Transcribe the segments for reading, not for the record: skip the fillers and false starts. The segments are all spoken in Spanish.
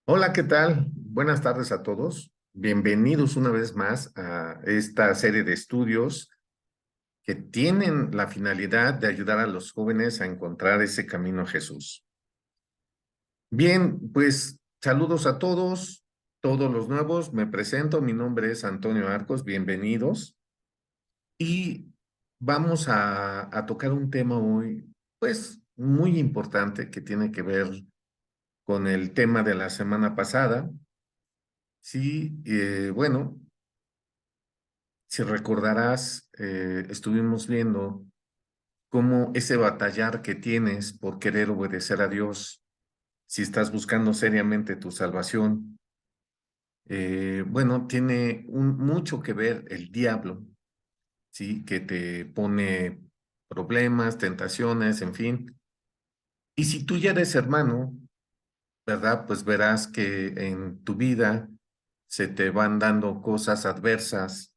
Hola, ¿qué tal? Buenas tardes a todos. Bienvenidos una vez más a esta serie de estudios que tienen la finalidad de ayudar a los jóvenes a encontrar ese camino a Jesús. Bien, pues saludos a todos los nuevos. Me presento, mi nombre es Antonio Arcos, bienvenidos. Y vamos a tocar un tema hoy, pues muy importante que tiene que ver con el tema de la semana pasada. Sí, bueno. Si recordarás, estuvimos viendo cómo ese batallar que tienes por querer obedecer a Dios, si estás buscando seriamente tu salvación, bueno, tiene mucho que ver el diablo, ¿sí? Que te pone problemas, tentaciones, en fin. Y si tú ya eres hermano, ¿verdad? Pues verás que en tu vida se te van dando cosas adversas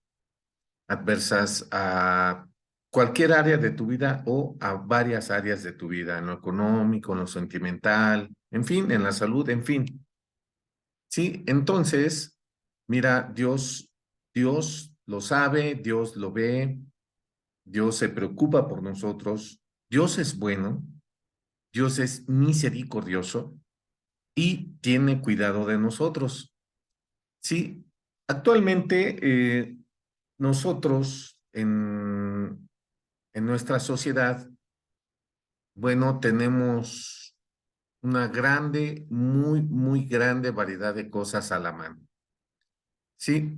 a cualquier área de tu vida o a varias áreas de tu vida, en lo económico, en lo sentimental, en fin, en la salud, en fin. Sí, entonces, mira, Dios lo sabe, Dios lo ve, Dios se preocupa por nosotros, Dios es bueno, Dios es misericordioso y tiene cuidado de nosotros. Sí, actualmente nosotros en nuestra sociedad, bueno, tenemos una grande, muy grande variedad de cosas a la mano. Sí,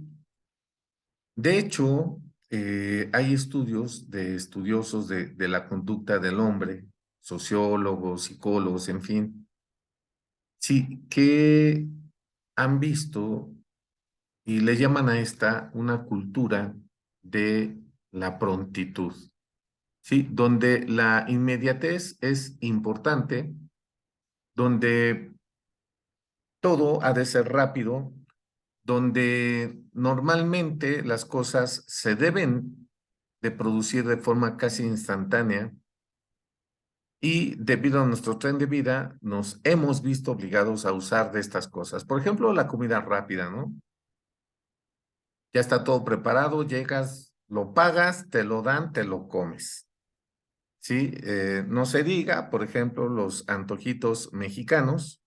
de hecho, hay estudios de estudiosos de la conducta del hombre, sociólogos, psicólogos, en fin, sí, que han visto y le llaman a esta una cultura de la prontitud, ¿sí? Donde la inmediatez es importante, donde todo ha de ser rápido, donde normalmente las cosas se deben de producir de forma casi instantánea y debido a nuestro tren de vida nos hemos visto obligados a usar de estas cosas. Por ejemplo, la comida rápida, ¿no? Ya está todo preparado, llegas, lo pagas, te lo dan, te lo comes. Sí, no se diga, por ejemplo, los antojitos mexicanos.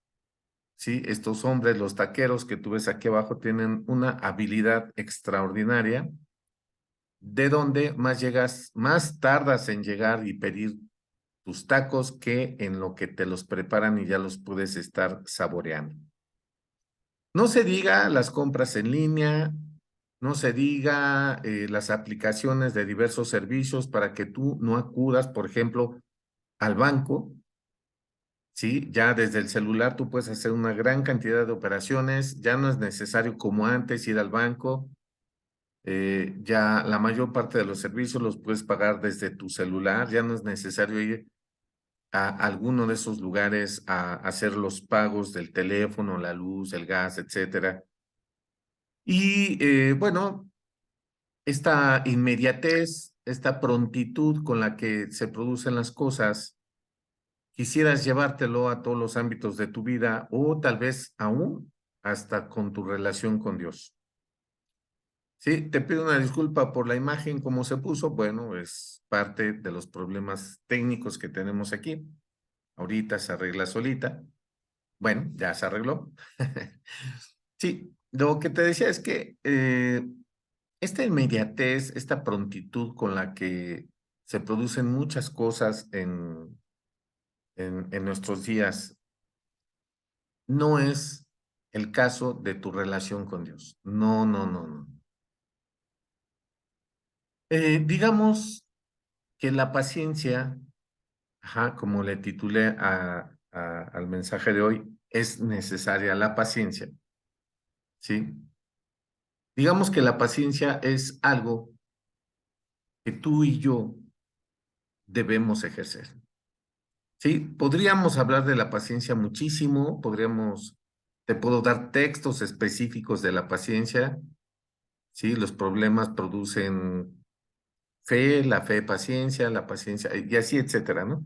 Sí, estos hombres, los taqueros que tú ves aquí abajo, tienen una habilidad extraordinaria, de donde más llegas, más tardas en llegar y pedir tus tacos que en lo que te los preparan y ya los puedes estar saboreando. No se diga las compras en línea, no se diga las aplicaciones de diversos servicios para que tú no acudas, por ejemplo, al banco. Sí, ya desde el celular tú puedes hacer una gran cantidad de operaciones, ya no es necesario como antes ir al banco, ya la mayor parte de los servicios los puedes pagar desde tu celular, ya no es necesario ir a alguno de esos lugares a hacer los pagos del teléfono, la luz, el gas, etcétera. Y bueno, esta inmediatez, esta prontitud con la que se producen las cosas, quisieras llevártelo a todos los ámbitos de tu vida o tal vez aún hasta con tu relación con Dios. Sí, te pido una disculpa por la imagen como se puso. Bueno, es parte de los problemas técnicos que tenemos aquí. Ahorita se arregla solita. Bueno, ya se arregló. Sí, lo que te decía es que esta inmediatez, esta prontitud con la que se producen muchas cosas en nuestros días, no es el caso de tu relación con Dios. No, no, no, no. Digamos que la paciencia, ajá, como le titulé al mensaje de hoy, es necesaria la paciencia, ¿sí? Digamos que la paciencia es algo que tú y yo debemos ejercer, ¿sí? Podríamos hablar de la paciencia muchísimo, te puedo dar textos específicos de la paciencia, ¿sí? Los problemas producen fe, la fe, paciencia, la paciencia, y así, etcétera, ¿no?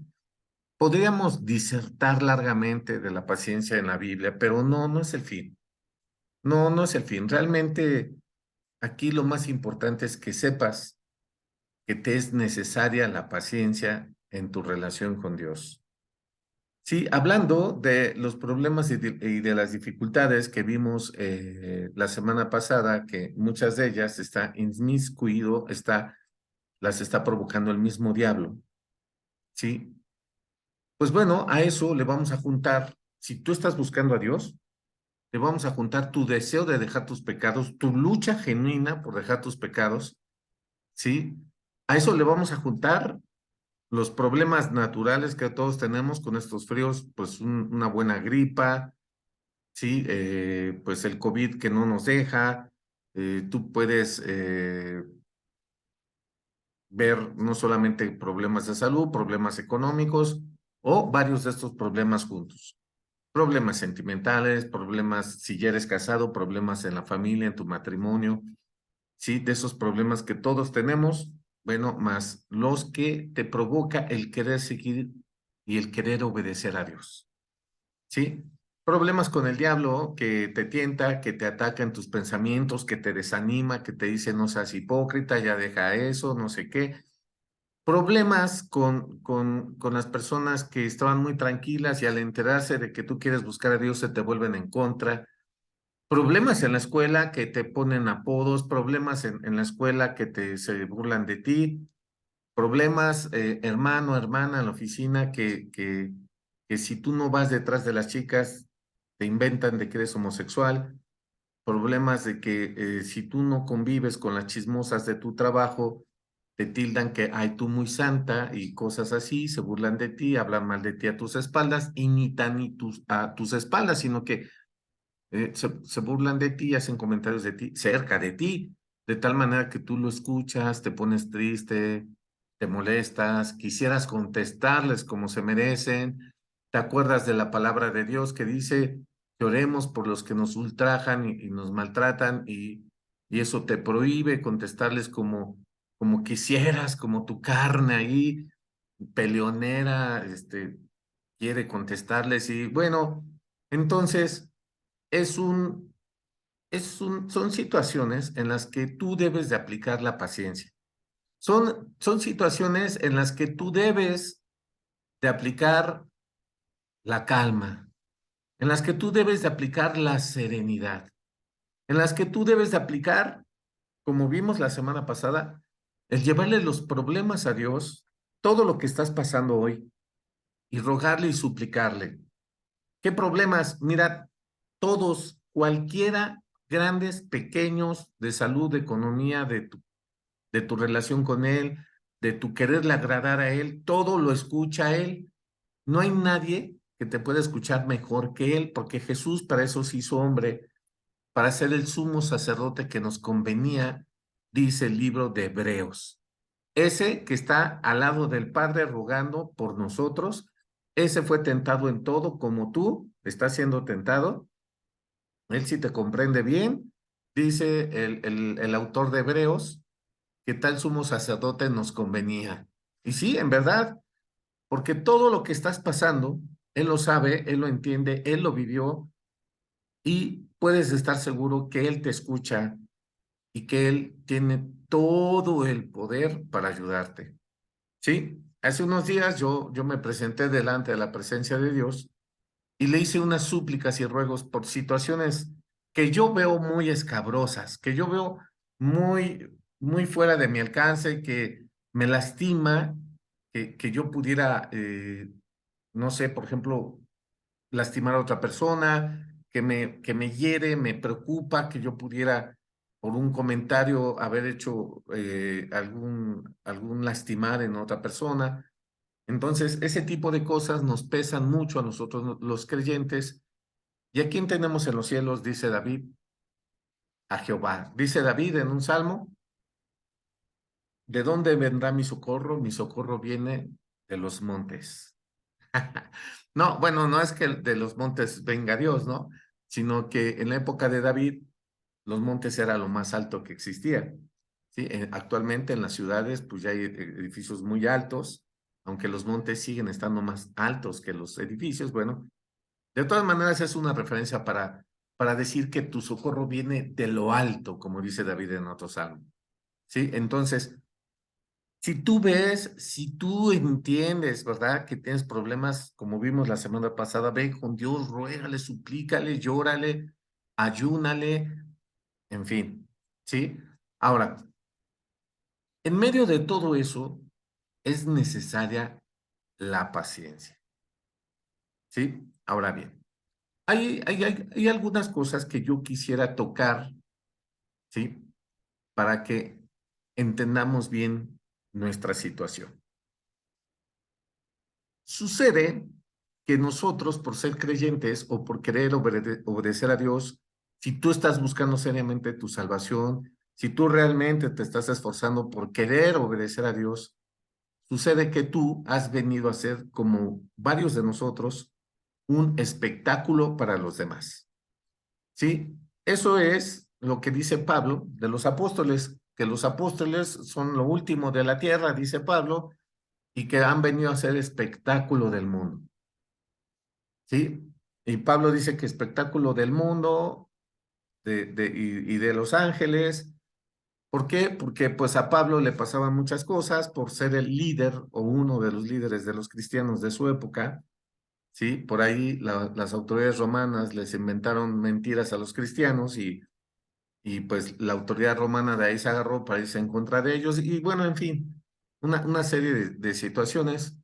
Podríamos disertar largamente de la paciencia en la Biblia, pero no, no es el fin. No, no es el fin. Realmente aquí lo más importante es que sepas que te es necesaria la paciencia en tu relación con Dios. Sí, hablando de los problemas y de las dificultades que vimos la semana pasada, que muchas de ellas está inmiscuido, las está provocando el mismo diablo, ¿sí? Pues bueno, a eso le vamos a juntar, si tú estás buscando a Dios, le vamos a juntar tu deseo de dejar tus pecados, tu lucha genuina por dejar tus pecados, ¿sí? A eso le vamos a juntar los problemas naturales que todos tenemos con estos fríos, pues una buena gripa, ¿sí? Pues el COVID que no nos deja, tú puedes ver no solamente problemas de salud, problemas económicos o varios de estos problemas juntos. Problemas sentimentales, problemas si ya eres casado, problemas en la familia, en tu matrimonio, ¿sí? De esos problemas que todos tenemos, bueno, más los que te provoca el querer seguir y el querer obedecer a Dios, ¿sí? Problemas con el diablo que te tienta, que te ataca en tus pensamientos, que te desanima, que te dice no seas hipócrita, ya deja eso, no sé qué. Problemas con las personas que estaban muy tranquilas y al enterarse de que tú quieres buscar a Dios se te vuelven en contra. Problemas en la escuela que te ponen apodos, problemas en la escuela que se burlan de ti, problemas, hermano, hermana, en la oficina, que si tú no vas detrás de las chicas, te inventan de que eres homosexual, problemas de que si tú no convives con las chismosas de tu trabajo, te tildan que, ay, tú muy santa y cosas así, se burlan de ti, hablan mal de ti a tus espaldas y ni tan ni a tus espaldas, sino que se burlan de ti, hacen comentarios de ti, cerca de ti, de tal manera que tú lo escuchas, te pones triste, te molestas, quisieras contestarles como se merecen, te acuerdas de la palabra de Dios que dice que oremos por los que nos ultrajan y nos maltratan y eso te prohíbe contestarles como quisieras, como tu carne ahí, peleonera, quiere contestarles y bueno, entonces es son situaciones en las que tú debes de aplicar la paciencia. Son situaciones en las que tú debes de aplicar la calma, en las que tú debes de aplicar la serenidad, en las que tú debes de aplicar, como vimos la semana pasada, el llevarle los problemas a Dios, todo lo que estás pasando hoy, y rogarle y suplicarle. ¿Qué problemas? Mira, todos, cualquiera, grandes, pequeños, de salud, de economía, de tu relación con Él, de tu quererle agradar a Él, todo lo escucha Él. No hay nadie que te pueda escuchar mejor que Él, porque Jesús para eso se hizo hombre, para ser el sumo sacerdote que nos convenía, dice el libro de Hebreos. Ese que está al lado del Padre rogando por nosotros, ese fue tentado en todo como tú estás siendo tentado. Él sí te comprende bien, dice el autor de Hebreos, que tal sumo sacerdote nos convenía. Y sí, en verdad, porque todo lo que estás pasando, Él lo sabe, Él lo entiende, Él lo vivió y puedes estar seguro que Él te escucha y que Él tiene todo el poder para ayudarte. Sí, hace unos días yo me presenté delante de la presencia de Dios y le hice unas súplicas y ruegos por situaciones que yo veo muy escabrosas, que yo veo muy fuera de mi alcance, que me lastima, que yo pudiera, no sé, por ejemplo, lastimar a otra persona, que me hiere, me preocupa que yo pudiera, por un comentario, haber hecho algún lastimar en otra persona. Entonces, ese tipo de cosas nos pesan mucho a nosotros los creyentes. ¿Y a quién tenemos en los cielos? Dice David, a Jehová. Dice David en un salmo, ¿de dónde vendrá mi socorro? Mi socorro viene de los montes. No, bueno, no es que de los montes venga Dios, ¿no? Sino que en la época de David, los montes era lo más alto que existía. ¿Sí? Actualmente en las ciudades, pues ya hay edificios muy altos, aunque los montes siguen estando más altos que los edificios, bueno, de todas maneras es una referencia para decir que tu socorro viene de lo alto, como dice David en otro salmo. ¿Sí? Entonces, si tú ves, si tú entiendes, ¿verdad? Que tienes problemas, como vimos la semana pasada, ve con Dios, ruégale, suplícale, llórale, ayúnale, en fin, ¿sí? Ahora, en medio de todo eso, es necesaria la paciencia, ¿sí? Ahora bien, hay algunas cosas que yo quisiera tocar, ¿sí? Para que entendamos bien nuestra situación. Sucede que nosotros, por ser creyentes o por querer obedecer a Dios, si tú estás buscando seriamente tu salvación, si tú realmente te estás esforzando por querer obedecer a Dios, sucede que tú has venido a ser, como varios de nosotros, un espectáculo para los demás. ¿Sí? Eso es lo que dice Pablo de los apóstoles, que los apóstoles son lo último de la tierra, dice Pablo, y que han venido a ser espectáculo del mundo. ¿Sí? Y Pablo dice que espectáculo del mundo y de los ángeles. ¿Por qué? Porque pues a Pablo le pasaban muchas cosas por ser el líder o uno de los líderes de los cristianos de su época. ¿Sí? Por ahí las autoridades romanas les inventaron mentiras a los cristianos y pues la autoridad romana de ahí se agarró para irse en contra de ellos. Y bueno, en fin, una serie de situaciones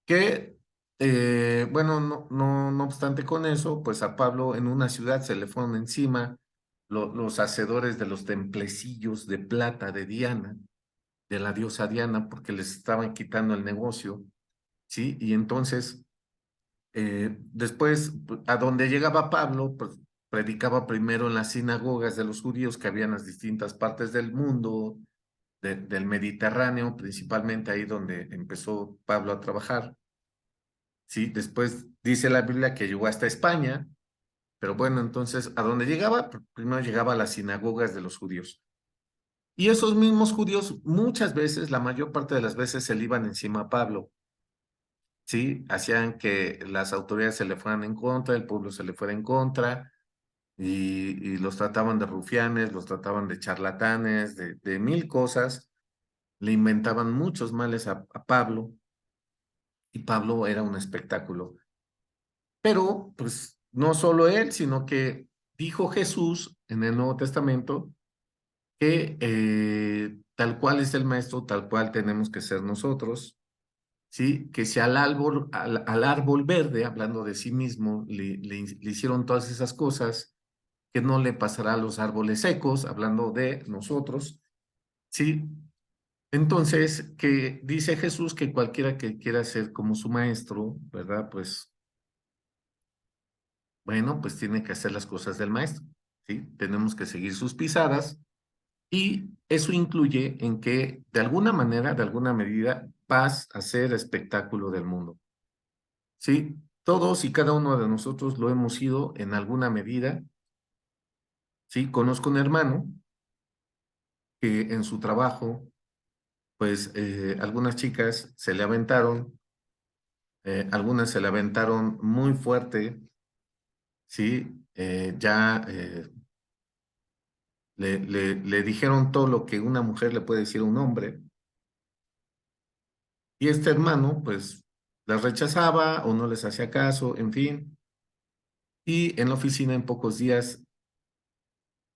que, bueno, no obstante con eso, pues a Pablo en una ciudad se le fueron encima los hacedores de los templecillos de plata de Diana, de la diosa Diana, porque les estaban quitando el negocio, ¿sí? Y entonces, después, a donde llegaba Pablo, pues predicaba primero en las sinagogas de los judíos que había en las distintas partes del mundo, del Mediterráneo, principalmente ahí donde empezó Pablo a trabajar. Sí, después dice la Biblia que llegó hasta España, pero bueno, entonces, ¿a dónde llegaba? Primero llegaba a las sinagogas de los judíos. Y esos mismos judíos, muchas veces, la mayor parte de las veces, se le iban encima a Pablo, ¿sí? Hacían que las autoridades se le fueran en contra, el pueblo se le fuera en contra, y los trataban de rufianes, los trataban de charlatanes, de mil cosas, le inventaban muchos males a Pablo, y Pablo era un espectáculo. Pero, pues, no solo él, sino que dijo Jesús en el Nuevo Testamento que tal cual es el maestro, tal cual tenemos que ser nosotros, ¿sí? Que si al árbol verde, hablando de sí mismo, le hicieron todas esas cosas, que no le pasará a los árboles secos, hablando de nosotros, ¿sí? Entonces, que dice Jesús que cualquiera que quiera ser como su maestro, ¿verdad? Pues bueno, pues tiene que hacer las cosas del maestro, ¿sí? Tenemos que seguir sus pisadas y eso incluye en que de alguna manera, de alguna medida, vas a ser espectáculo del mundo, ¿sí? Todos y cada uno de nosotros lo hemos sido en alguna medida, ¿sí? Conozco un hermano que en su trabajo, pues algunas chicas se le aventaron, algunas se le aventaron muy fuerte, ¿sí? Le dijeron todo lo que una mujer le puede decir a un hombre, y este hermano, pues, las rechazaba o no les hacía caso, en fin, y en la oficina en pocos días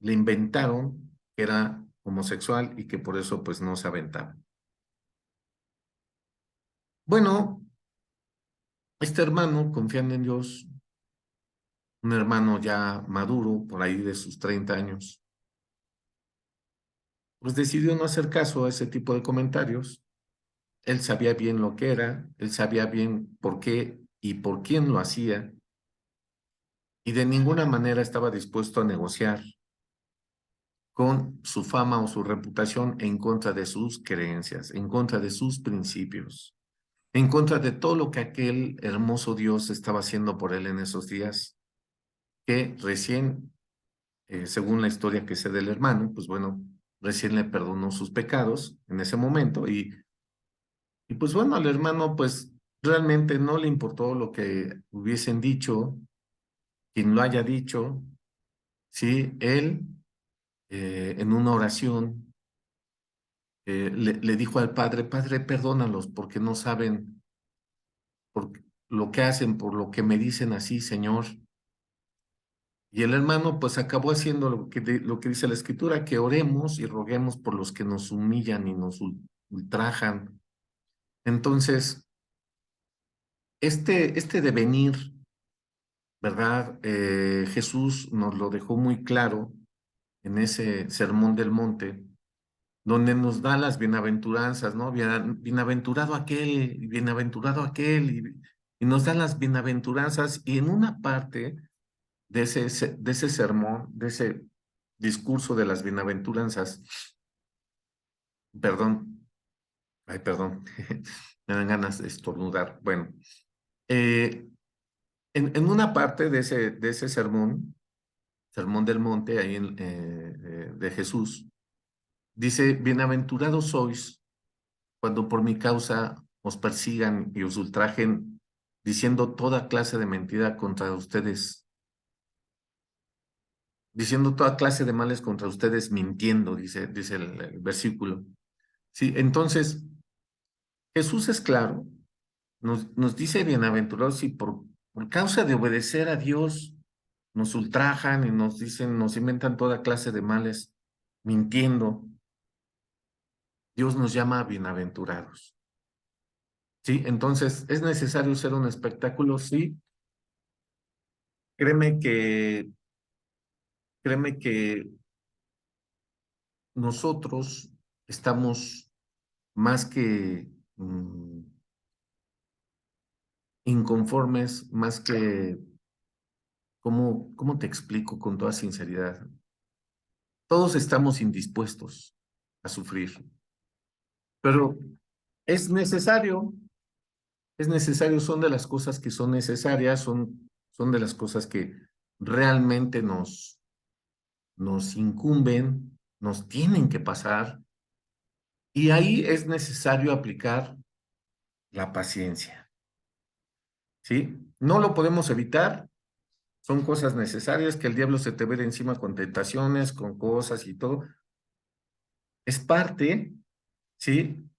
le inventaron que era homosexual y que por eso, pues, no se aventaba. Bueno, este hermano, confiando en Dios, un hermano ya maduro, por ahí de sus 30 años, pues decidió no hacer caso a ese tipo de comentarios. Él sabía bien lo que era, él sabía bien por qué y por quién lo hacía, y de ninguna manera estaba dispuesto a negociar con su fama o su reputación en contra de sus creencias, en contra de sus principios, en contra de todo lo que aquel hermoso Dios estaba haciendo por él en esos días, que recién, según la historia que sé del hermano, pues bueno, recién le perdonó sus pecados en ese momento Y pues bueno, al hermano pues realmente no le importó lo que hubiesen dicho, quien lo haya dicho, ¿sí? Él en una oración le dijo al padre, Padre, perdónalos porque no saben por lo que hacen, por lo que me dicen así, Señor. Y el hermano pues acabó haciendo lo que dice la escritura, que oremos y roguemos por los que nos humillan y nos ultrajan. Entonces, este devenir, ¿verdad? Jesús nos lo dejó muy claro en ese sermón del monte, donde nos da las bienaventuranzas, ¿no? Bienaventurado aquel, y bienaventurado aquel, y nos da las bienaventuranzas, y en una parte de ese sermón, de ese discurso de las bienaventuranzas, perdón, ay, perdón, me dan ganas de estornudar. Bueno, eh, en una parte de ese sermón, sermón del monte, ahí de Jesús, dice, bienaventurados sois cuando por mi causa os persigan y os ultrajen, diciendo toda clase de mentira contra ustedes, diciendo toda clase de males contra ustedes, mintiendo, dice el versículo. Sí, entonces Jesús es claro, nos dice bienaventurados y por causa de obedecer a Dios nos ultrajan y nos dicen, nos inventan toda clase de males, mintiendo. Dios nos llama bienaventurados. Sí, entonces es necesario ser un espectáculo, sí. Créeme que, créeme que nosotros estamos más que inconformes, más que, ¿cómo te explico con toda sinceridad? Todos estamos indispuestos a sufrir, pero es necesario, son de las cosas que son necesarias, son de las cosas que realmente nos incumben, nos tienen que pasar, y ahí es necesario aplicar la paciencia, ¿sí? No lo podemos evitar, son cosas necesarias, que el diablo se te ve de encima con tentaciones, con cosas y todo, es parte, ¿sí?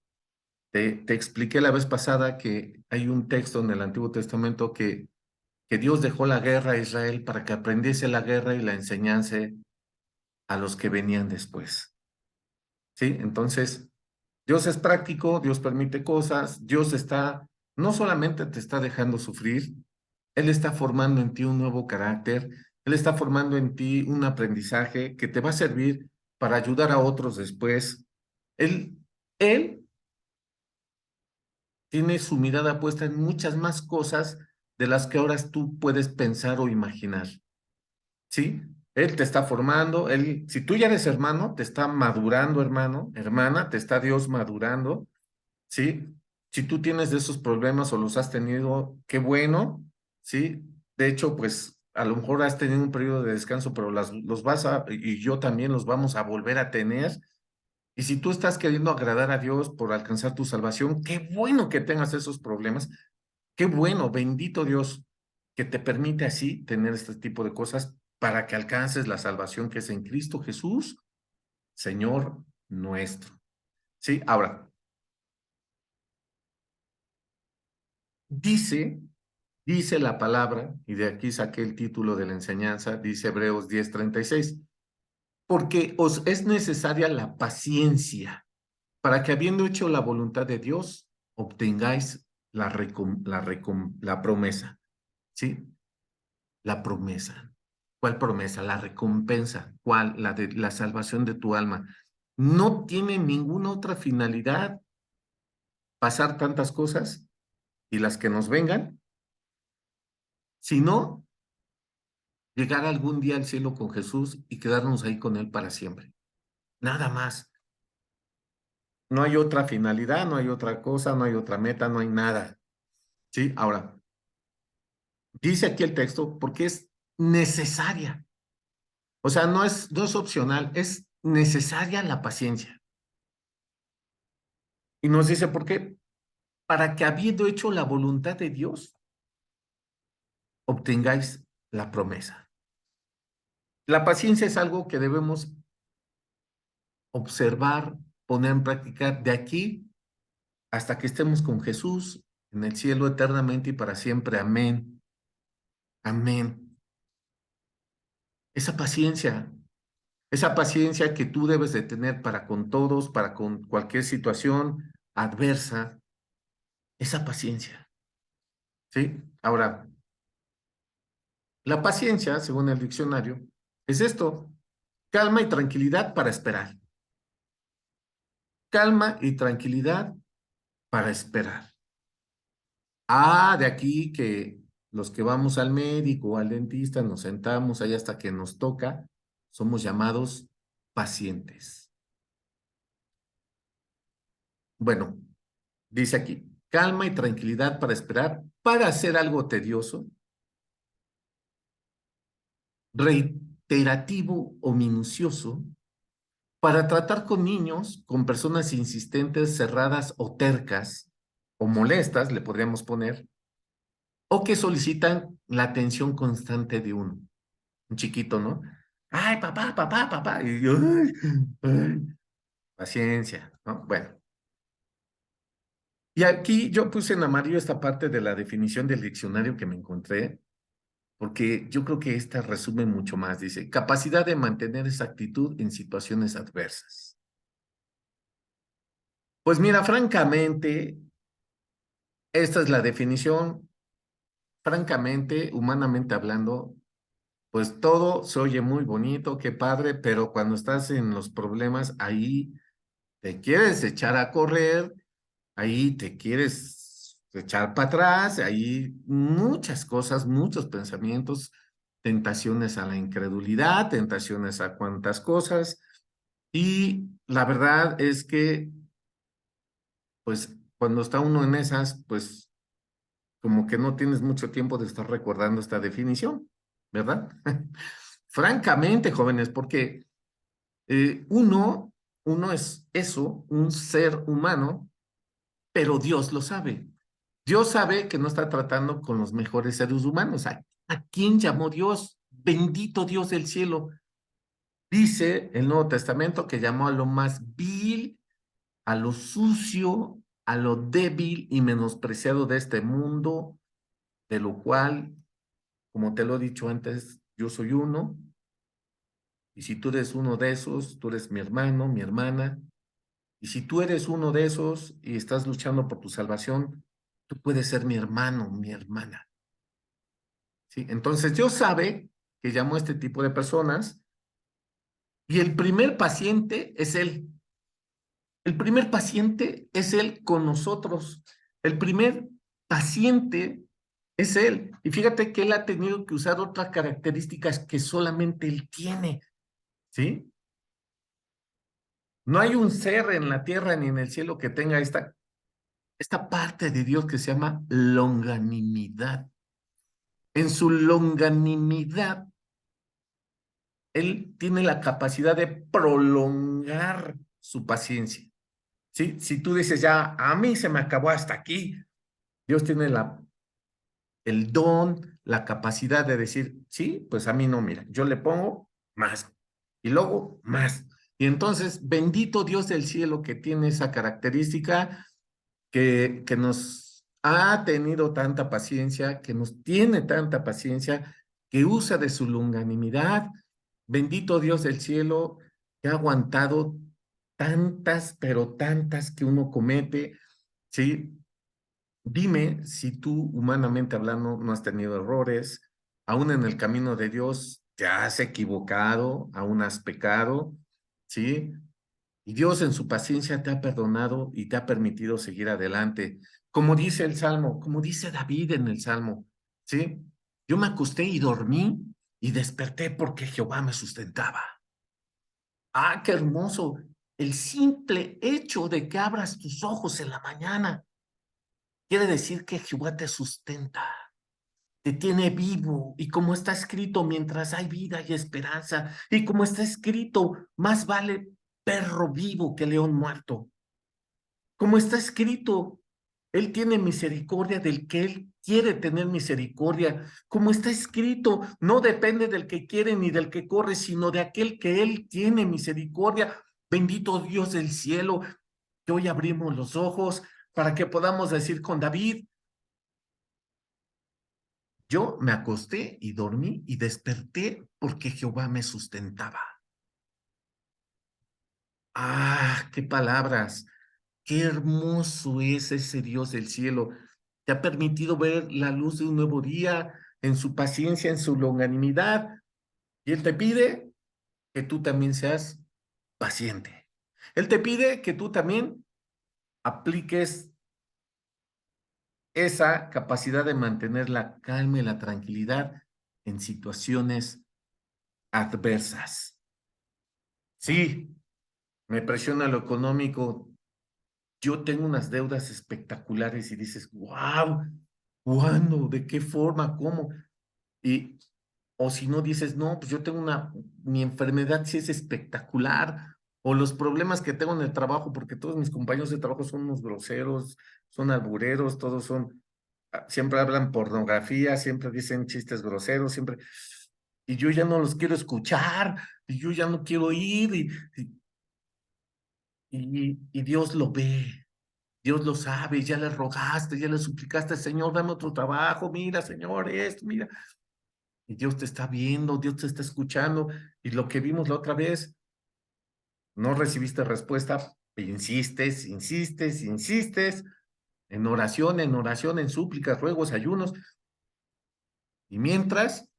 Te expliqué la vez pasada que hay un texto en el Antiguo Testamento que Dios dejó la guerra a Israel para que aprendiese la guerra y la enseñase a los que venían después, ¿sí? Entonces, Dios es práctico, Dios permite cosas, Dios no solamente te está dejando sufrir, Él está formando en ti un nuevo carácter, Él está formando en ti un aprendizaje que te va a servir para ayudar a otros después. Él, él tiene su mirada puesta en muchas más cosas de las que ahora tú puedes pensar o imaginar, ¿sí? Él te está formando, si tú ya eres hermano, te está madurando, hermano, hermana, te está Dios madurando, ¿sí? Si tú tienes de esos problemas o los has tenido, qué bueno, ¿sí? De hecho, pues a lo mejor has tenido un periodo de descanso, pero y yo también los vamos a volver a tener. Y si tú estás queriendo agradar a Dios por alcanzar tu salvación, qué bueno que tengas esos problemas, qué bueno, bendito Dios, que te permite así tener este tipo de cosas para que alcances la salvación que es en Cristo Jesús, Señor nuestro. Sí, ahora, dice Dice la palabra, y de aquí saqué el título de la enseñanza, dice Hebreos 10:36, porque os es necesaria la paciencia para que habiendo hecho la voluntad de Dios, obtengáis la promesa, ¿sí? La promesa. ¿Cuál promesa? La recompensa. ¿Cuál? La de la salvación de tu alma. No tiene ninguna otra finalidad pasar tantas cosas y las que nos vengan, sino llegar algún día al cielo con Jesús y quedarnos ahí con Él para siempre. Nada más. No hay otra finalidad, no hay otra cosa, no hay otra meta, no hay nada. ¿Sí? Ahora, dice aquí el texto porque es necesaria. O sea, no es opcional, es necesaria la paciencia. Y nos dice por qué. para que habiendo hecho la voluntad de Dios, obtengáis la promesa. La paciencia es algo que debemos observar, poner en práctica de aquí hasta que estemos con Jesús en el cielo eternamente y para siempre. Amén. Amén. Esa paciencia que tú debes de tener para con todos, para con cualquier situación adversa, esa paciencia, ¿sí? Ahora, la paciencia, según el diccionario, es esto: calma y tranquilidad para esperar. Calma y tranquilidad para esperar. De aquí que los que vamos al médico o al dentista nos sentamos ahí hasta que nos toca, somos llamados pacientes. Bueno, dice aquí, calma y tranquilidad para esperar, para hacer algo tedioso, reiterativo o minucioso, para tratar con niños, con personas insistentes, cerradas o tercas, o molestas, le podríamos poner, o que solicitan la atención constante de uno. Un chiquito, ¿no? Ay, papá, papá, papá. Y yo, ay, paciencia, ¿no? Bueno. Y aquí yo puse en amarillo esta parte de la definición del diccionario que me encontré, porque yo creo que esta resume mucho más. Dice, capacidad de mantener esa actitud en situaciones adversas. Pues mira, francamente, esta es la definición. Francamente, humanamente hablando, pues todo se oye muy bonito, qué padre, pero cuando estás en los problemas, ahí te quieres echar a correr, ahí te quieres echar para atrás, ahí muchas cosas, muchos pensamientos, tentaciones a la incredulidad, tentaciones a cuantas cosas. Y la verdad es que, pues, cuando está uno en esas, pues, como que no tienes mucho tiempo de estar recordando esta definición, ¿verdad? Francamente, jóvenes, porque uno es eso, un ser humano, pero Dios lo sabe. Dios sabe que no está tratando con los mejores seres humanos. ¿A quién llamó Dios? Bendito Dios del cielo. Dice el Nuevo Testamento que llamó a lo más vil, a lo sucio, a lo débil y menospreciado de este mundo, de lo cual, como te lo he dicho antes, yo soy uno. Y si tú eres uno de esos, tú eres mi hermano, mi hermana. Y si tú eres uno de esos y estás luchando por tu salvación, tú puedes ser mi hermano, mi hermana. ¿Sí? Entonces Dios sabe que llamó a este tipo de personas y el primer paciente es Él. El primer paciente es Él con nosotros. El primer paciente es Él. Y fíjate que Él ha tenido que usar otras características que solamente Él tiene. ¿Sí? No hay un ser en la tierra ni en el cielo que tenga esta parte de Dios que se llama longanimidad. En su longanimidad, Él tiene la capacidad de prolongar su paciencia. ¿Sí? Si tú dices, ya, a mí se me acabó hasta aquí, Dios tiene el don, la capacidad de decir, sí, pues a mí no, mira, yo le pongo más y luego más. Y entonces, bendito Dios del cielo que tiene esa característica, que nos ha tenido tanta paciencia, que nos tiene tanta paciencia, que usa de su longanimidad. Bendito Dios del cielo, que ha aguantado tantas, pero tantas que uno comete, ¿sí? Dime si tú, humanamente hablando, no has tenido errores, aún en el camino de Dios te has equivocado, aún has pecado, ¿sí? Y Dios en su paciencia te ha perdonado y te ha permitido seguir adelante. Como dice el Salmo, como dice David en el Salmo, ¿sí? Yo me acosté y dormí y desperté porque Jehová me sustentaba. Qué hermoso. El simple hecho de que abras tus ojos en la mañana quiere decir que Jehová te sustenta, te tiene vivo. Y como está escrito, mientras hay vida y esperanza, y como está escrito, más vale perro vivo que león muerto. Como está escrito, Él tiene misericordia del que Él quiere tener misericordia. Como está escrito, no depende del que quiere ni del que corre, sino de aquel que Él tiene misericordia. Bendito Dios del cielo, que hoy abrimos los ojos para que podamos decir con David, yo me acosté y dormí y desperté porque Jehová me sustentaba. Ah, qué palabras. Qué hermoso es ese Dios del cielo. Te ha permitido ver la luz de un nuevo día en su paciencia, en su longanimidad. Y Él te pide que tú también seas paciente. Él te pide que tú también apliques esa capacidad de mantener la calma y la tranquilidad en situaciones adversas. Sí, me presiona lo económico. Yo tengo unas deudas espectaculares y dices, wow, ¿cuándo? ¿De qué forma? ¿Cómo? Y, o si no dices, no, pues yo tengo mi enfermedad sí es espectacular, o los problemas que tengo en el trabajo, porque todos mis compañeros de trabajo son unos groseros, son albureros, todos son, siempre hablan pornografía, siempre dicen chistes groseros, siempre, y yo ya no los quiero escuchar, y yo ya no quiero ir, y Dios lo ve. Dios lo sabe, ya le rogaste, ya le suplicaste, Señor, dame otro trabajo, mira, Señor, esto, mira. Y Dios te está viendo, Dios te está escuchando. Y lo que vimos la otra vez, no recibiste respuesta, insistes, insistes, insistes, en oración, en súplicas, ruegos, ayunos. Y mientras,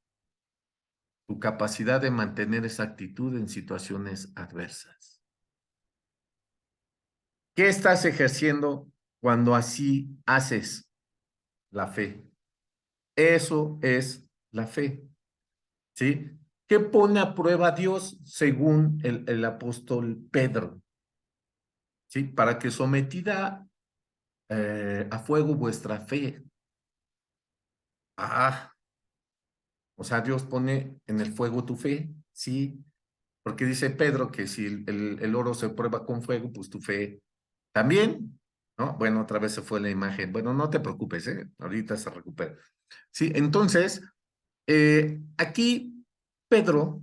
tu capacidad de mantener esa actitud en situaciones adversas. ¿Qué estás ejerciendo cuando así haces la fe? Eso es la fe. ¿Sí? ¿Qué pone a prueba Dios según el apóstol Pedro? ¿Sí? Para que sometida a fuego vuestra fe. Ah, o sea, Dios pone en el fuego tu fe, ¿sí? Porque dice Pedro que si el oro se prueba con fuego, pues tu fe también, ¿no? Bueno, otra vez se fue la imagen. Bueno, no te preocupes, ¿eh? Ahorita se recupera. Sí, entonces, aquí Pedro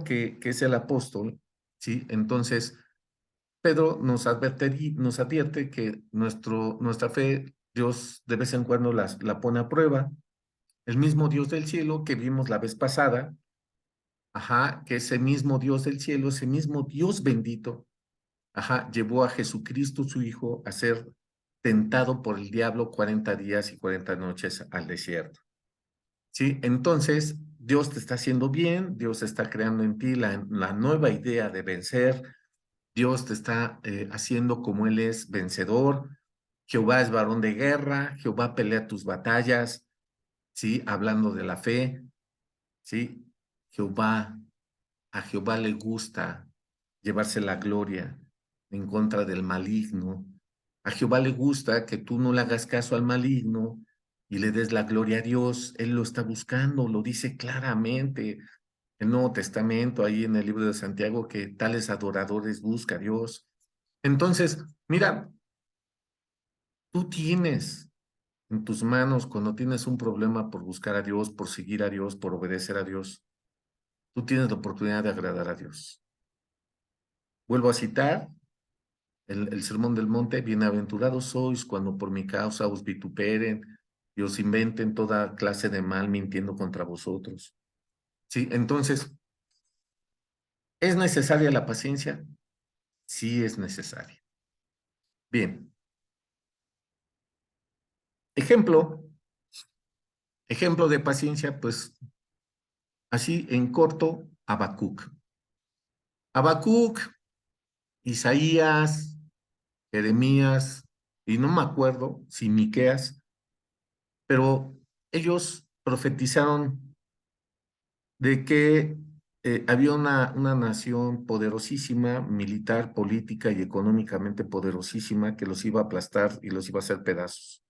que es el apóstol, ¿sí? Entonces, Pedro nos advierte que nuestra fe, Dios de vez en cuando la pone a prueba. El mismo Dios del cielo que vimos la vez pasada, ajá, que ese mismo Dios del cielo, ese mismo Dios bendito, ajá, llevó a Jesucristo, su Hijo, a ser tentado por el diablo 40 días y 40 noches al desierto. ¿Sí? Entonces, Dios te está haciendo bien, Dios está creando en ti la nueva idea de vencer, Dios te está haciendo como Él es vencedor, Jehová es varón de guerra, Jehová pelea tus batallas, ¿sí? Hablando de la fe, ¿sí? Jehová, a Jehová le gusta llevarse la gloria en contra del maligno. A Jehová le gusta que tú no le hagas caso al maligno y le des la gloria a Dios. Él lo está buscando, lo dice claramente el Nuevo Testamento, ahí en el libro de Santiago, que tales adoradores busca a Dios. Entonces, mira, tú tienes en tus manos cuando tienes un problema por buscar a Dios, por seguir a Dios, por obedecer a Dios, tú tienes la oportunidad de agradar a Dios. Vuelvo a citar el Sermón del Monte, bienaventurados sois cuando por mi causa os vituperen y os inventen toda clase de mal mintiendo contra vosotros. Sí, entonces, ¿es necesaria la paciencia? Sí es necesaria. Bien, ejemplo de paciencia, pues así en corto, Habacuc. Habacuc, Isaías, Jeremías, y no me acuerdo si Miqueas, pero ellos profetizaron de que había una nación poderosísima, militar, política y económicamente poderosísima, que los iba a aplastar y los iba a hacer pedazos.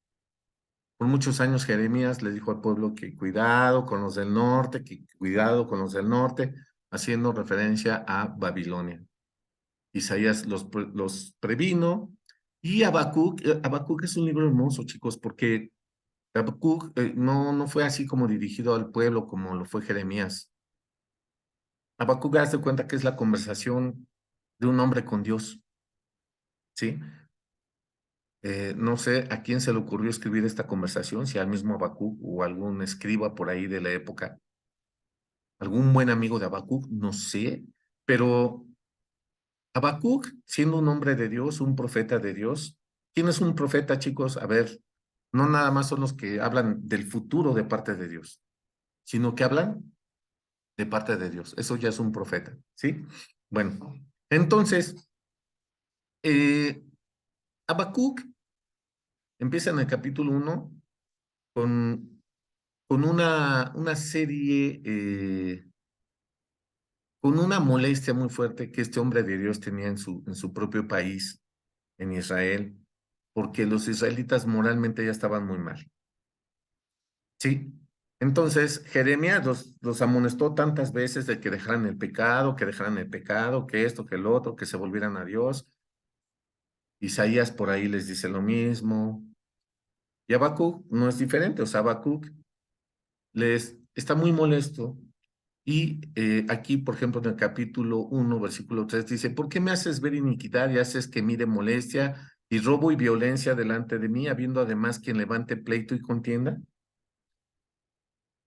Por muchos años Jeremías le dijo al pueblo que cuidado con los del norte, que cuidado con los del norte, haciendo referencia a Babilonia. Isaías los previno Y Habacuc es un libro hermoso, chicos, porque Habacuc no fue así como dirigido al pueblo como lo fue Jeremías. Habacuc, haz de cuenta que es la conversación de un hombre con Dios, ¿sí? No sé a quién se le ocurrió escribir esta conversación, si al mismo Habacuc o algún escriba por ahí de la época, algún buen amigo de Habacuc, no sé, pero Habacuc, siendo un hombre de Dios, un profeta de Dios, ¿quién es un profeta, chicos? A ver, no nada más son los que hablan del futuro de parte de Dios, sino que hablan de parte de Dios. Eso ya es un profeta, ¿sí? Bueno, entonces, eh, Habacuc empieza en el capítulo 1 con, con una serie, con una molestia muy fuerte que este hombre de Dios tenía en su propio país, en Israel, porque los israelitas moralmente ya estaban muy mal. Sí. Entonces, Jeremías los amonestó tantas veces de que dejaran el pecado, que esto, que el otro, que se volvieran a Dios. Isaías por ahí les dice lo mismo. Y Habacuc no es diferente, o sea, Habacuc les está muy molesto. Y aquí, por ejemplo, en el capítulo 1, versículo 3 dice, ¿por qué me haces ver iniquidad y haces que mire molestia y robo y violencia delante de mí, habiendo además quien levante pleito y contienda?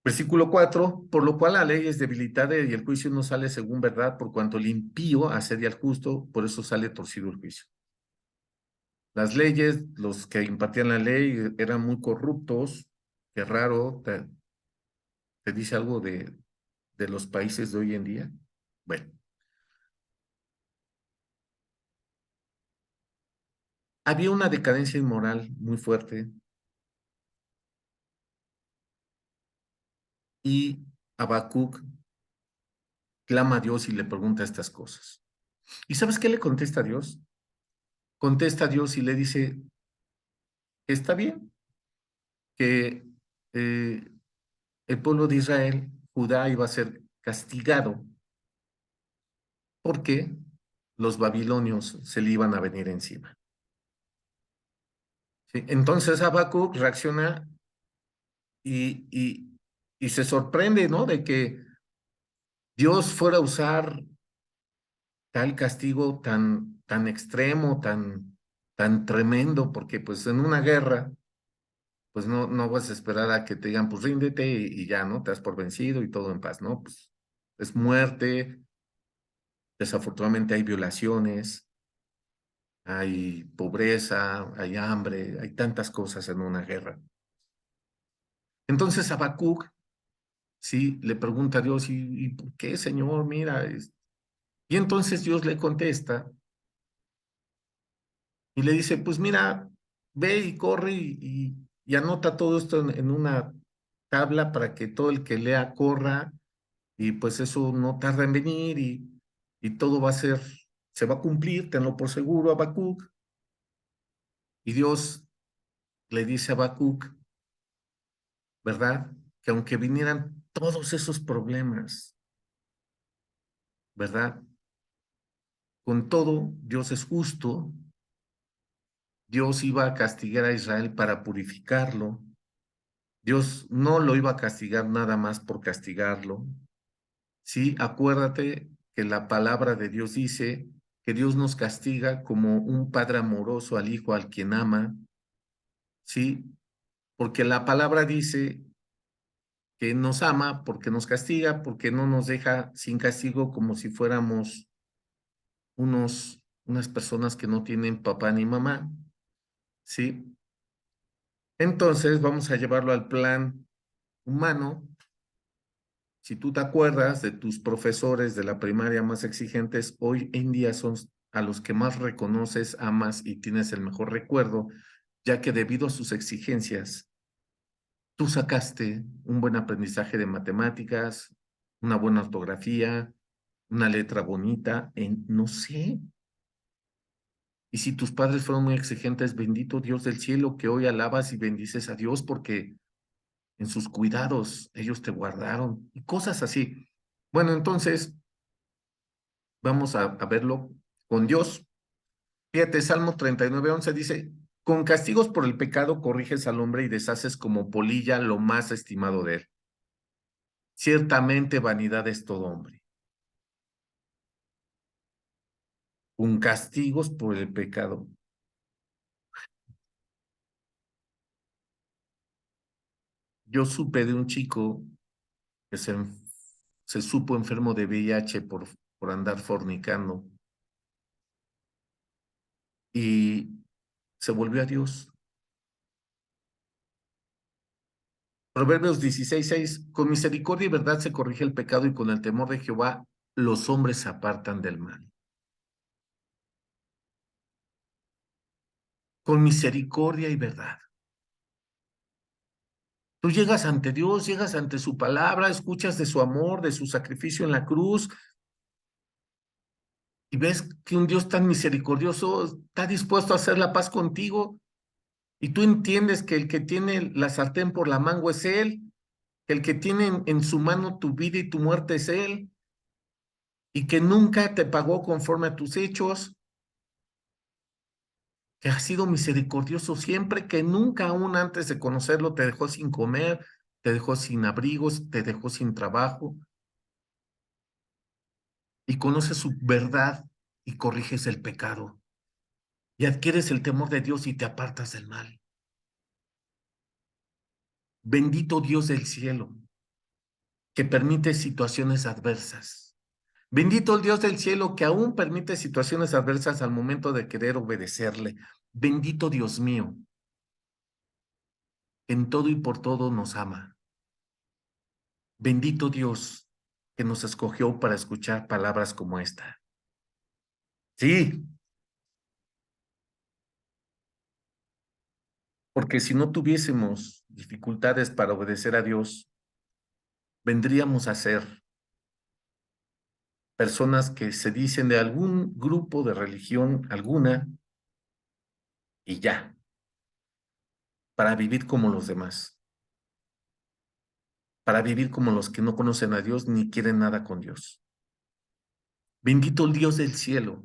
Versículo 4, por lo cual la ley es debilitada y el juicio no sale según verdad, por cuanto el impío asedia al justo, por eso sale torcido el juicio. Las leyes, los que impartían la ley eran muy corruptos, qué raro, te dice algo de los países de hoy en día. Bueno, había una decadencia inmoral muy fuerte y Habacuc clama a Dios y le pregunta estas cosas. ¿Y sabes qué le contesta a Dios? Contesta a Dios y le dice, está bien que eh, el pueblo de Israel, Judá, iba a ser castigado porque los babilonios se le iban a venir encima. ¿Sí? Entonces Habacuc reacciona y, y, y se sorprende, ¿no? De que Dios fuera a usar tal castigo tan extremo, tan tremendo, porque pues en una guerra, pues no vas a esperar a que te digan, pues ríndete y ya, ¿no? Te das por vencido y todo en paz, ¿no? Pues es muerte, desafortunadamente hay violaciones, hay pobreza, hay hambre, hay tantas cosas en una guerra. Entonces Habacuc, sí, le pregunta a Dios, y por qué, Señor? Mira, y entonces Dios le contesta y le dice, pues mira, ve y corre y anota todo esto en una tabla para que todo el que lea corra y pues eso no tarda en venir y todo va a ser, se va a cumplir, tenlo por seguro, Habacuc. Y Dios le dice a Habacuc, ¿verdad? Que aunque vinieran todos esos problemas, ¿verdad? Con todo, Dios es justo, Dios iba a castigar a Israel para purificarlo, Dios no lo iba a castigar nada más por castigarlo. Sí, acuérdate que la palabra de Dios dice que Dios nos castiga como un padre amoroso al hijo al quien ama, sí, porque la palabra dice que nos ama porque nos castiga, porque no nos deja sin castigo como si fuéramos unas personas que no tienen papá ni mamá, ¿sí? Entonces vamos a llevarlo al plan humano. Si tú te acuerdas de tus profesores de la primaria más exigentes, hoy en día son a los que más reconoces, amas y tienes el mejor recuerdo, ya que debido a sus exigencias, tú sacaste un buen aprendizaje de matemáticas, una buena ortografía, una letra bonita, en no sé. Y si tus padres fueron muy exigentes, bendito Dios del cielo, que hoy alabas y bendices a Dios porque en sus cuidados ellos te guardaron y cosas así. Bueno, entonces vamos a verlo con Dios. Fíjate, Salmo 39:11 dice, con castigos por el pecado corriges al hombre y deshaces como polilla lo más estimado de él. Ciertamente vanidad es todo hombre. Con castigos por el pecado. Yo supe de un chico que se supo enfermo de VIH por andar fornicando y se volvió a Dios. Proverbios 16:6, con misericordia y verdad se corrige el pecado y con el temor de Jehová los hombres se apartan del mal. Con misericordia y verdad. Tú llegas ante Dios, llegas ante su palabra, escuchas de su amor, de su sacrificio en la cruz y ves que un Dios tan misericordioso está dispuesto a hacer la paz contigo y tú entiendes que el que tiene la sartén por la mango es Él, que el que tiene en su mano tu vida y tu muerte es Él y que nunca te pagó conforme a tus hechos, que ha sido misericordioso siempre, que nunca aún antes de conocerlo te dejó sin comer, te dejó sin abrigos, te dejó sin trabajo, y conoces su verdad y corriges el pecado, y adquieres el temor de Dios y te apartas del mal. Bendito Dios del cielo, que permite situaciones adversas. Bendito el Dios del cielo, que aún permite situaciones adversas al momento de querer obedecerle. Bendito Dios mío, en todo y por todo nos ama. Bendito Dios que nos escogió para escuchar palabras como esta. Sí, porque si no tuviésemos dificultades para obedecer a Dios, vendríamos a ser personas que se dicen de algún grupo de religión alguna y ya, para vivir como los demás, para vivir como los que no conocen a Dios ni quieren nada con Dios. Bendito el Dios del cielo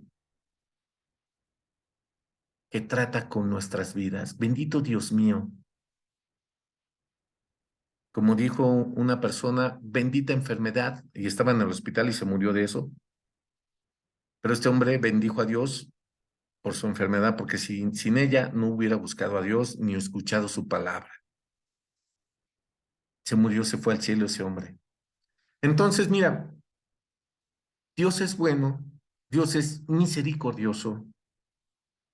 que trata con nuestras vidas. Bendito Dios mío. Como dijo una persona, bendita enfermedad, y estaba en el hospital y se murió de eso. Pero este hombre bendijo a Dios por su enfermedad, porque sin ella no hubiera buscado a Dios ni escuchado su palabra. Se murió, se fue al cielo ese hombre. Entonces, mira, Dios es bueno, Dios es misericordioso,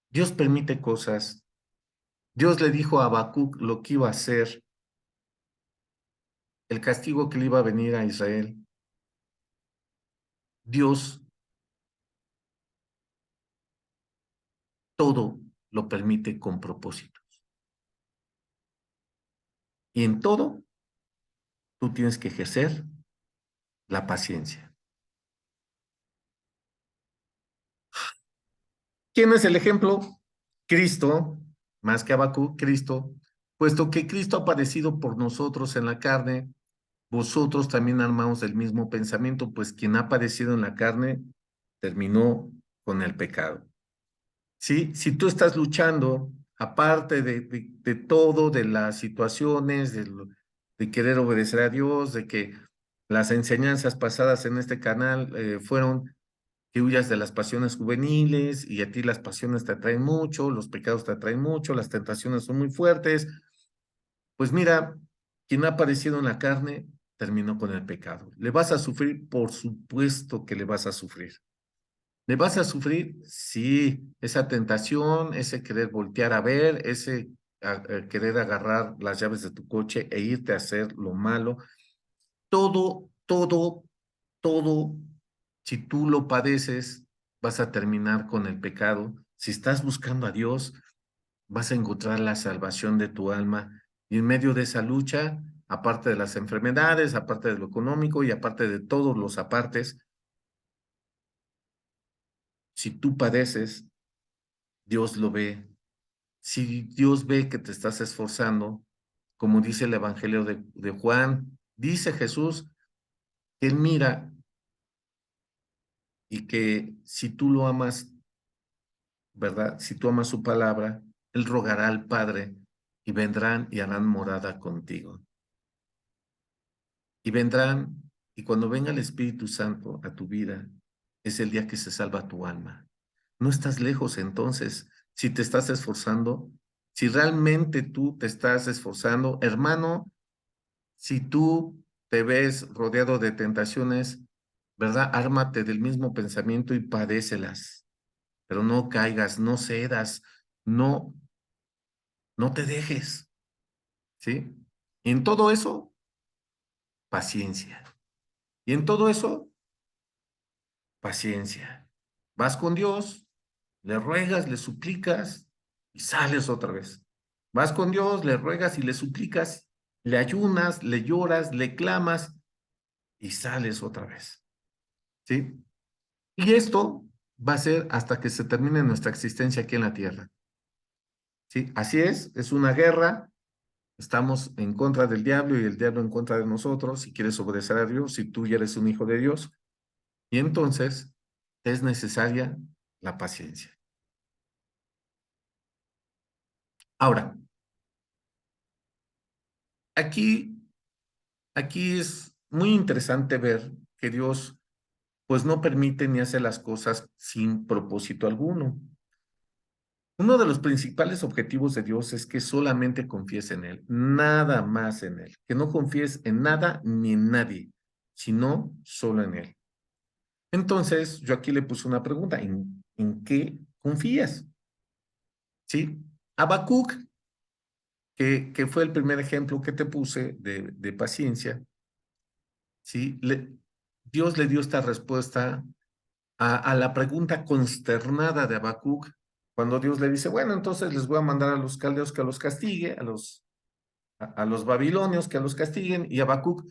Dios permite cosas. Dios le dijo a Habacuc lo que iba a hacer, el castigo que le iba a venir a Israel. Dios todo lo permite con propósitos. Y en todo, tú tienes que ejercer la paciencia. ¿Quién es el ejemplo? Cristo, más que Habacuc, Cristo, puesto que Cristo ha padecido por nosotros en la carne, vosotros también armaos del mismo pensamiento, pues quien ha padecido en la carne terminó con el pecado. ¿Sí? Si tú estás luchando, aparte de todo, de las situaciones, de querer obedecer a Dios, de que las enseñanzas pasadas en este canal fueron que huyas de las pasiones juveniles y a ti las pasiones te atraen mucho, los pecados te atraen mucho, las tentaciones son muy fuertes. Pues mira, quien ha aparecido en la carne terminó con el pecado. ¿Le vas a sufrir? Por supuesto que le vas a sufrir. ¿Le vas a sufrir? Sí, esa tentación, ese querer voltear a ver, ese querer agarrar las llaves de tu coche e irte a hacer lo malo. Todo, todo, todo, si tú lo padeces, vas a terminar con el pecado. Si estás buscando a Dios, vas a encontrar la salvación de tu alma. Y en medio de esa lucha, aparte de las enfermedades, aparte de lo económico y aparte de todos los apartes, si tú padeces, Dios lo ve. Si Dios ve que te estás esforzando, como dice el Evangelio de Juan, dice Jesús que Él mira y que si tú lo amas, ¿verdad? Si tú amas su palabra, Él rogará al Padre y vendrán y harán morada contigo. Y vendrán, y cuando venga el Espíritu Santo a tu vida, es el día que se salva tu alma. No estás lejos entonces, si te estás esforzando, si realmente tú te estás esforzando, hermano, si tú te ves rodeado de tentaciones, ¿verdad? Ármate del mismo pensamiento y padécelas, pero no caigas, no cedas, no, no te dejes, ¿sí? Y en todo eso, paciencia. Y en todo eso, paciencia. Vas con Dios, le ruegas, le suplicas y sales otra vez. Vas con Dios, le ruegas y le suplicas, le ayunas, le lloras, le clamas y sales otra vez. ¿Sí? Y esto va a ser hasta que se termine nuestra existencia aquí en la tierra. ¿Sí? Así es una guerra. Estamos en contra del diablo y el diablo en contra de nosotros. Si quieres obedecer a Dios, si tú ya eres un hijo de Dios, y entonces es necesaria la paciencia. Ahora, aquí, aquí es muy interesante ver que Dios pues no permite ni hace las cosas sin propósito alguno. Uno de los principales objetivos de Dios es que solamente confíes en Él, nada más en Él, que no confíes en nada ni en nadie, sino solo en Él. Entonces, yo aquí le puse una pregunta, ¿en qué confías? ¿Sí? Habacuc, que fue el primer ejemplo que te puse de paciencia, ¿sí? Dios le dio esta respuesta a la pregunta consternada de Habacuc, cuando Dios le dice, bueno, entonces les voy a mandar a los caldeos que los castigue, a los babilonios que los castiguen, y Habacuc,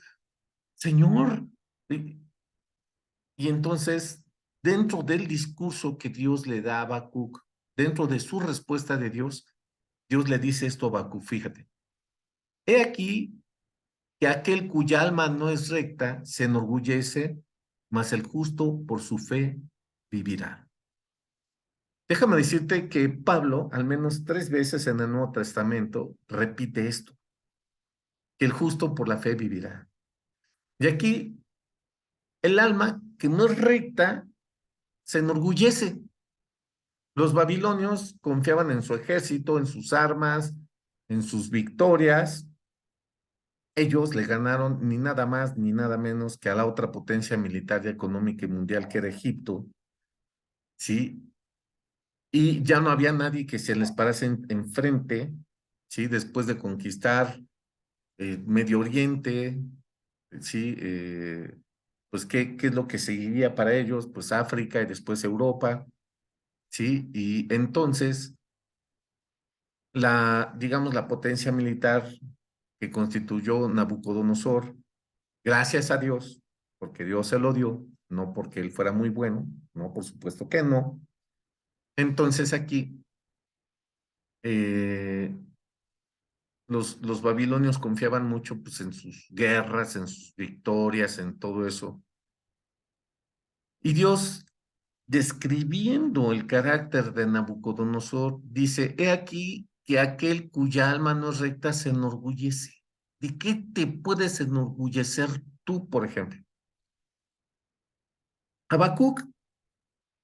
Señor, y entonces, dentro del discurso que Dios le da a Habacuc, dentro de su respuesta de Dios, Dios le dice esto a Habacuc, fíjate, he aquí que aquel cuya alma no es recta se enorgullece, mas el justo por su fe vivirá. Déjame decirte que Pablo, al menos 3 veces en el Nuevo Testamento, repite esto, que el justo por la fe vivirá. Y aquí, el alma que no es recta se enorgullece. Los babilonios confiaban en su ejército, en sus armas, en sus victorias. Ellos le ganaron ni nada más ni nada menos que a la otra potencia militar y económica y mundial que era Egipto, ¿sí? Y ya no había nadie que se les parase enfrente, ¿sí? Después de conquistar Medio Oriente, ¿sí? Pues, ¿qué es lo que seguiría para ellos? Pues África y después Europa, ¿sí? Y entonces, digamos, la potencia militar que constituyó Nabucodonosor, gracias a Dios, porque Dios se lo dio, no porque él fuera muy bueno, no, por supuesto que no. Entonces aquí, eh, los babilonios confiaban mucho pues, en sus guerras, en sus victorias, en todo eso. Y Dios, describiendo el carácter de Nabucodonosor, dice, he aquí que aquel cuya alma no es recta se enorgullece. ¿De qué te puedes enorgullecer tú, por ejemplo? Habacuc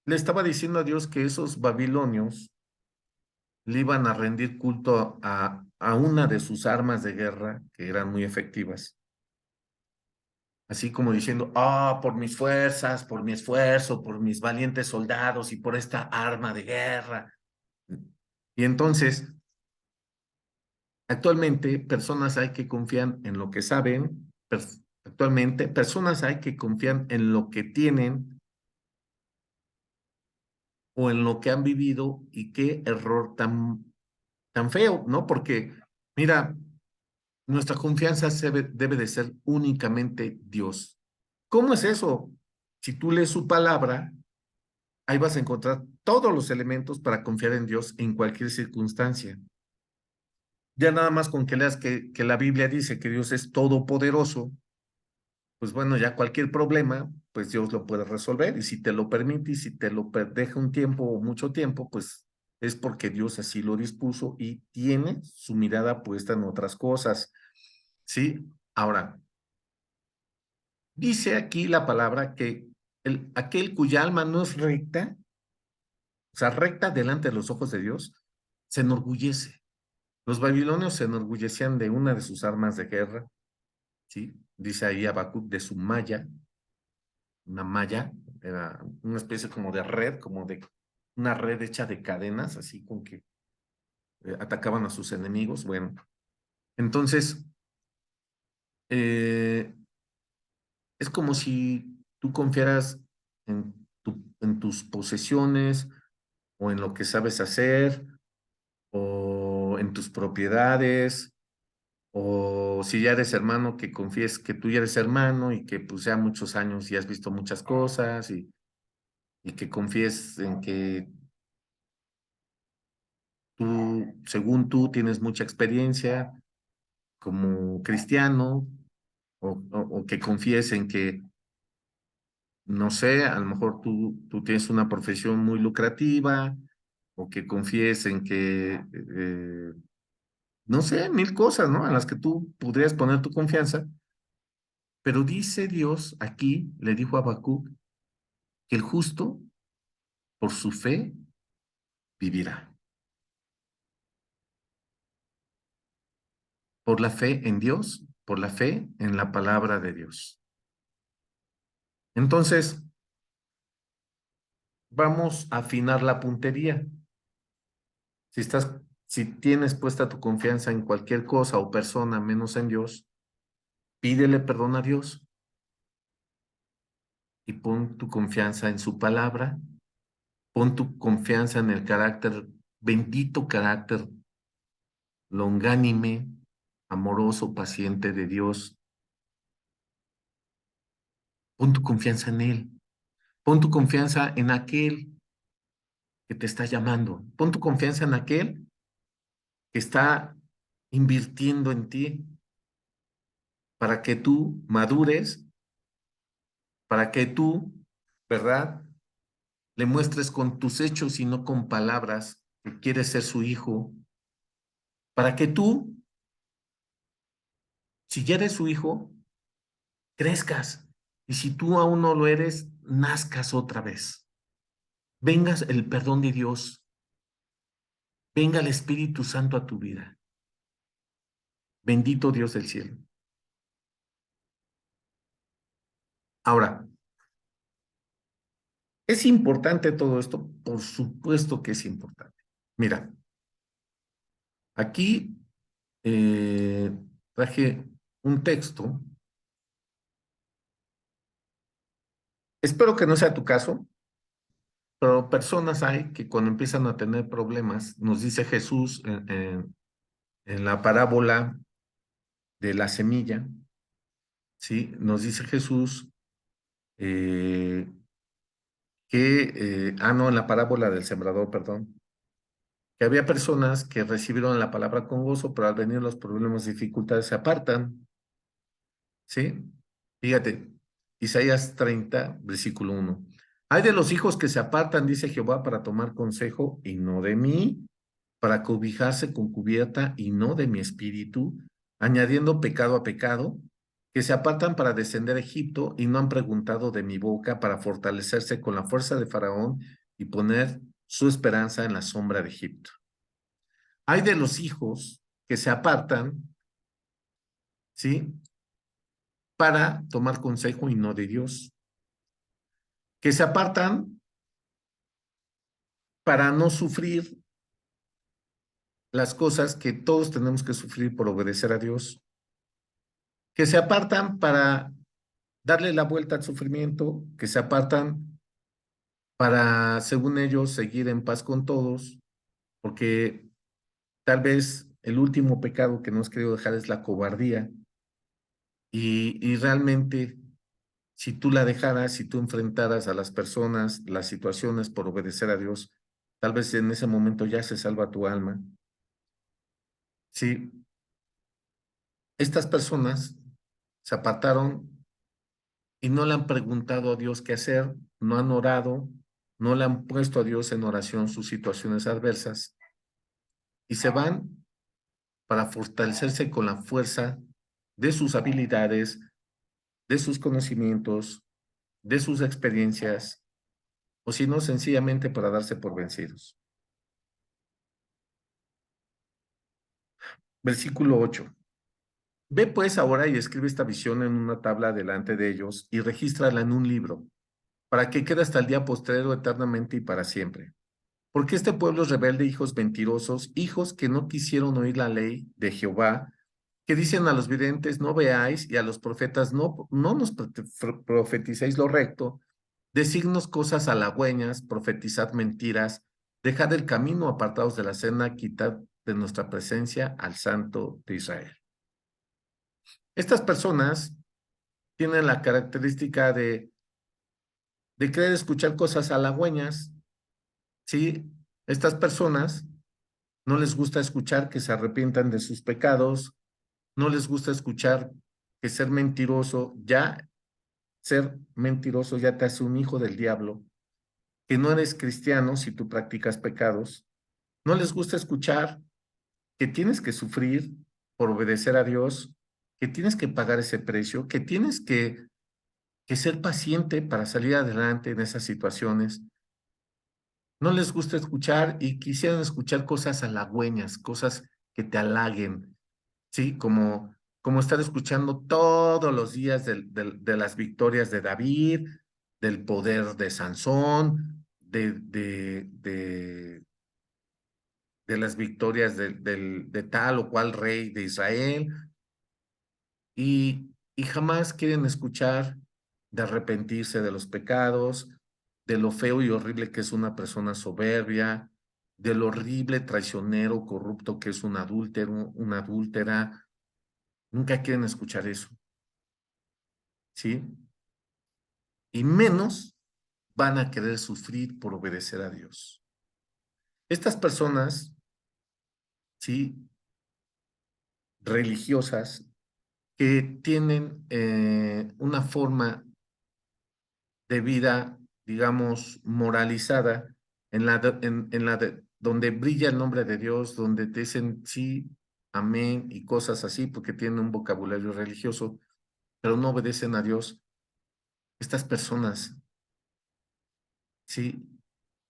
le estaba diciendo a Dios que esos babilonios le iban a rendir culto a una de sus armas de guerra, que eran muy efectivas. Así como diciendo, por mis fuerzas, por mi esfuerzo, por mis valientes soldados y por esta arma de guerra. Y entonces, actualmente, personas hay que confían en lo que saben, actualmente, personas hay que confían en lo que tienen o en lo que han vivido y qué error tan feo, ¿no? Porque, mira, nuestra confianza debe de ser únicamente Dios. ¿Cómo es eso? Si tú lees su palabra, ahí vas a encontrar todos los elementos para confiar en Dios en cualquier circunstancia. Ya nada más con que leas que la Biblia dice que Dios es todopoderoso, pues bueno, ya cualquier problema, pues Dios lo puede resolver. Y si te lo permite y si te lo deja un tiempo o mucho tiempo, pues es porque Dios así lo dispuso y tiene su mirada puesta en otras cosas, ¿sí? Ahora, dice aquí la palabra que aquel cuya alma no es recta, o sea, recta delante de los ojos de Dios, se enorgullece. Los babilonios se enorgullecían de una de sus armas de guerra, ¿sí? Dice ahí Habacuc de su malla, una malla, era una especie como de red, como de una red hecha de cadenas, así con que atacaban a sus enemigos. Bueno, entonces, eh, es como si tú confiaras en tus posesiones o en lo que sabes hacer o en tus propiedades, o si ya eres hermano, que confíes que tú ya eres hermano y que pues ya muchos años y has visto muchas cosas y que confíes en que tú, según tú, tienes mucha experiencia como cristiano o que confíes en que, no sé, a lo mejor tú tienes una profesión muy lucrativa o que confíes en que, no sé, mil cosas, ¿no? En las que tú podrías poner tu confianza. Pero dice Dios aquí, le dijo a Habacuc, que el justo por su fe vivirá. Por la fe en Dios, por la fe en la palabra de Dios. Entonces, vamos a afinar la puntería. Si tienes puesta tu confianza en cualquier cosa o persona menos en Dios, pídele perdón a Dios y pon tu confianza en su palabra, pon tu confianza en el carácter, bendito carácter longánime, amoroso, paciente de Dios. Pon tu confianza en Él. Pon tu confianza en aquel que te está llamando. Pon tu confianza en aquel que está invirtiendo en ti para que tú madures, para que tú, ¿verdad? Le muestres con tus hechos y no con palabras que quieres ser su hijo, para que tú, si ya eres su hijo, crezcas. Y si tú aún no lo eres, nazcas otra vez. Vengas el perdón de Dios, venga el Espíritu Santo a tu vida. Bendito Dios del cielo. Ahora, ¿es importante todo esto? Por supuesto que es importante. Mira, aquí traje un texto. Espero que no sea tu caso, pero personas hay que cuando empiezan a tener problemas, nos dice Jesús en la parábola de la semilla, ¿sí? Nos dice Jesús eh, no, en la parábola del sembrador, perdón, que había personas que recibieron la palabra con gozo, pero al venir los problemas y dificultades se apartan, ¿sí? Fíjate, Isaías 30, versículo 1. Hay de los hijos que se apartan, dice Jehová, para tomar consejo y no de mí, para cobijarse con cubierta y no de mi espíritu, añadiendo pecado a pecado, que se apartan para descender a Egipto y no han preguntado de mi boca para fortalecerse con la fuerza de Faraón y poner su esperanza en la sombra de Egipto. Hay de los hijos que se apartan, ¿sí? Para tomar consejo y no de Dios, que se apartan para no sufrir las cosas que todos tenemos que sufrir por obedecer a Dios, que se apartan para darle la vuelta al sufrimiento, que se apartan para, según ellos, seguir en paz con todos, porque tal vez el último pecado que no has querido dejar es la cobardía, y realmente si tú la dejaras, si tú enfrentaras a las personas, las situaciones por obedecer a Dios, tal vez en ese momento ya se salva tu alma. Sí, estas personas se apartaron y no le han preguntado a Dios qué hacer, no han orado, no le han puesto a Dios en oración sus situaciones adversas y se van para fortalecerse con la fuerza de sus habilidades, de sus conocimientos, de sus experiencias, o si no, sencillamente para darse por vencidos. Versículo 8. Ve pues ahora y escribe esta visión en una tabla delante de ellos y regístrala en un libro, para que quede hasta el día postrero eternamente y para siempre. Porque este pueblo es rebelde, hijos mentirosos, hijos que no quisieron oír la ley de Jehová, que dicen a los videntes, no veáis, y a los profetas, no nos profeticéis lo recto, designos cosas halagüeñas, profetizad mentiras, dejad el camino, apartados de la cena, quitad de nuestra presencia al Santo de Israel. Estas personas tienen la característica de querer escuchar cosas halagüeñas, ¿sí? Estas personas no les gusta escuchar que se arrepientan de sus pecados, no les gusta escuchar que ser mentiroso ya te hace un hijo del diablo, que no eres cristiano si tú practicas pecados, no les gusta escuchar que tienes que sufrir por obedecer a Dios, que tienes que pagar ese precio, que tienes que ser paciente para salir adelante en esas situaciones. No les gusta escuchar y quisieran escuchar cosas halagüeñas, cosas que te halaguen, ¿sí? Como estar escuchando todos los días de las victorias de David, del poder de Sansón, de las victorias de tal o cual rey de Israel, y jamás quieren escuchar de arrepentirse de los pecados, de lo feo y horrible que es una persona soberbia, de lo horrible, traicionero, corrupto que es un adúltero, una adúltera. Nunca quieren escuchar eso, ¿sí? Y menos van a querer sufrir por obedecer a Dios. Estas personas, ¿sí? Religiosas que tienen una forma de vida, digamos, moralizada, donde brilla el nombre de Dios, donde te dicen sí, amén y cosas así, porque tienen un vocabulario religioso, pero no obedecen a Dios. Estas personas, sí,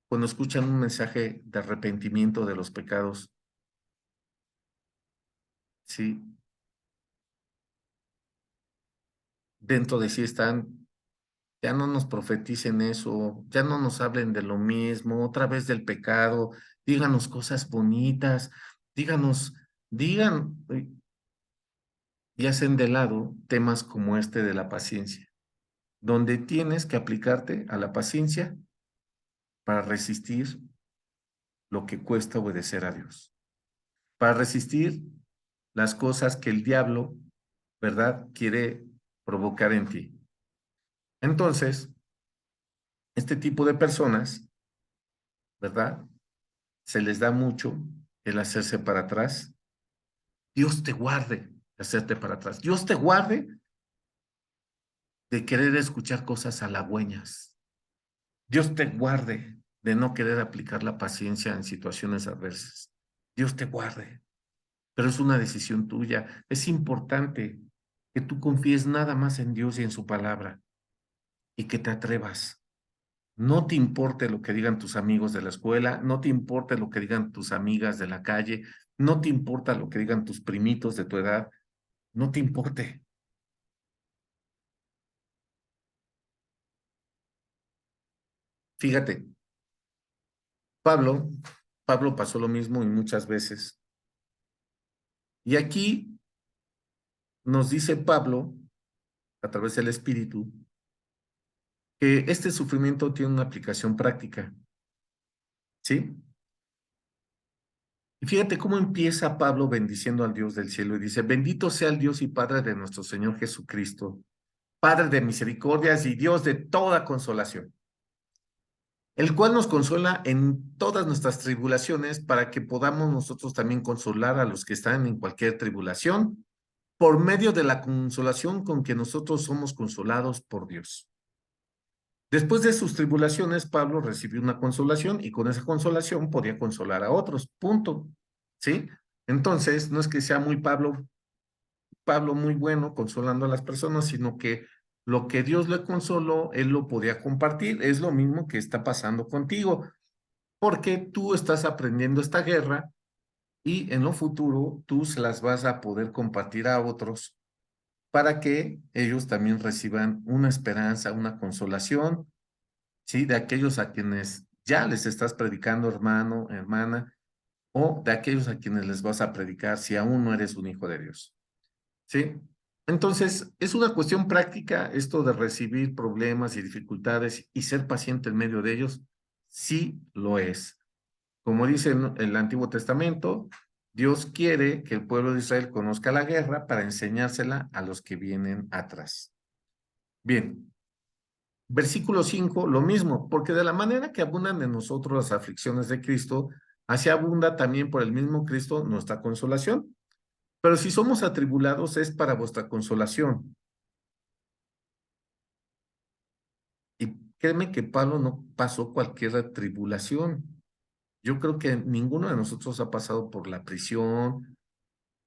cuando escuchan un mensaje de arrepentimiento de los pecados, sí, dentro de sí están, ya no nos profeticen eso, ya no nos hablen de lo mismo, otra vez del pecado, díganos cosas bonitas, díganos, digan, y hacen de lado temas como este de la paciencia, donde tienes que aplicarte a la paciencia para resistir lo que cuesta obedecer a Dios, para resistir las cosas que el diablo, ¿verdad?, quiere provocar en ti. Entonces, este tipo de personas, ¿verdad?, se les da mucho el hacerse para atrás. Dios te guarde de hacerte para atrás. Dios te guarde de querer escuchar cosas halagüeñas. Dios te guarde de no querer aplicar la paciencia en situaciones adversas. Dios te guarde. Pero es una decisión tuya. Es importante que tú confíes nada más en Dios y en su palabra y que te atrevas. No te importe lo que digan tus amigos de la escuela, no te importe lo que digan tus amigas de la calle, no te importa lo que digan tus primitos de tu edad, no te importe. Fíjate, Pablo, Pablo pasó lo mismo y muchas veces. Y aquí nos dice Pablo, a través del Espíritu, que este sufrimiento tiene una aplicación práctica, ¿sí? Y fíjate cómo empieza Pablo bendiciendo al Dios del cielo y dice, bendito sea el Dios y Padre de nuestro Señor Jesucristo, Padre de misericordias y Dios de toda consolación, el cual nos consuela en todas nuestras tribulaciones para que podamos nosotros también consolar a los que están en cualquier tribulación por medio de la consolación con que nosotros somos consolados por Dios. Después de sus tribulaciones, Pablo recibió una consolación y con esa consolación podía consolar a otros, punto. ¿Sí? Entonces, no es que sea muy Pablo muy bueno consolando a las personas, sino que lo que Dios le consoló, él lo podía compartir. Es lo mismo que está pasando contigo, porque tú estás aprendiendo esta guerra y en lo futuro tú se las vas a poder compartir a otros para que ellos también reciban una esperanza, una consolación, ¿sí? De aquellos a quienes ya les estás predicando, hermano, hermana, o de aquellos a quienes les vas a predicar si aún no eres un hijo de Dios. ¿Sí? Entonces, es una cuestión práctica esto de recibir problemas y dificultades y ser paciente en medio de ellos. Sí lo es. Como dice el Antiguo Testamento, Dios quiere que el pueblo de Israel conozca la guerra para enseñársela a los que vienen atrás. Bien, versículo 5, lo mismo, porque de la manera que abundan en nosotros las aflicciones de Cristo, así abunda también por el mismo Cristo nuestra consolación. Pero si somos atribulados es para vuestra consolación. Y créeme que Pablo no pasó cualquier atribulación. Yo creo que ninguno de nosotros ha pasado por la prisión,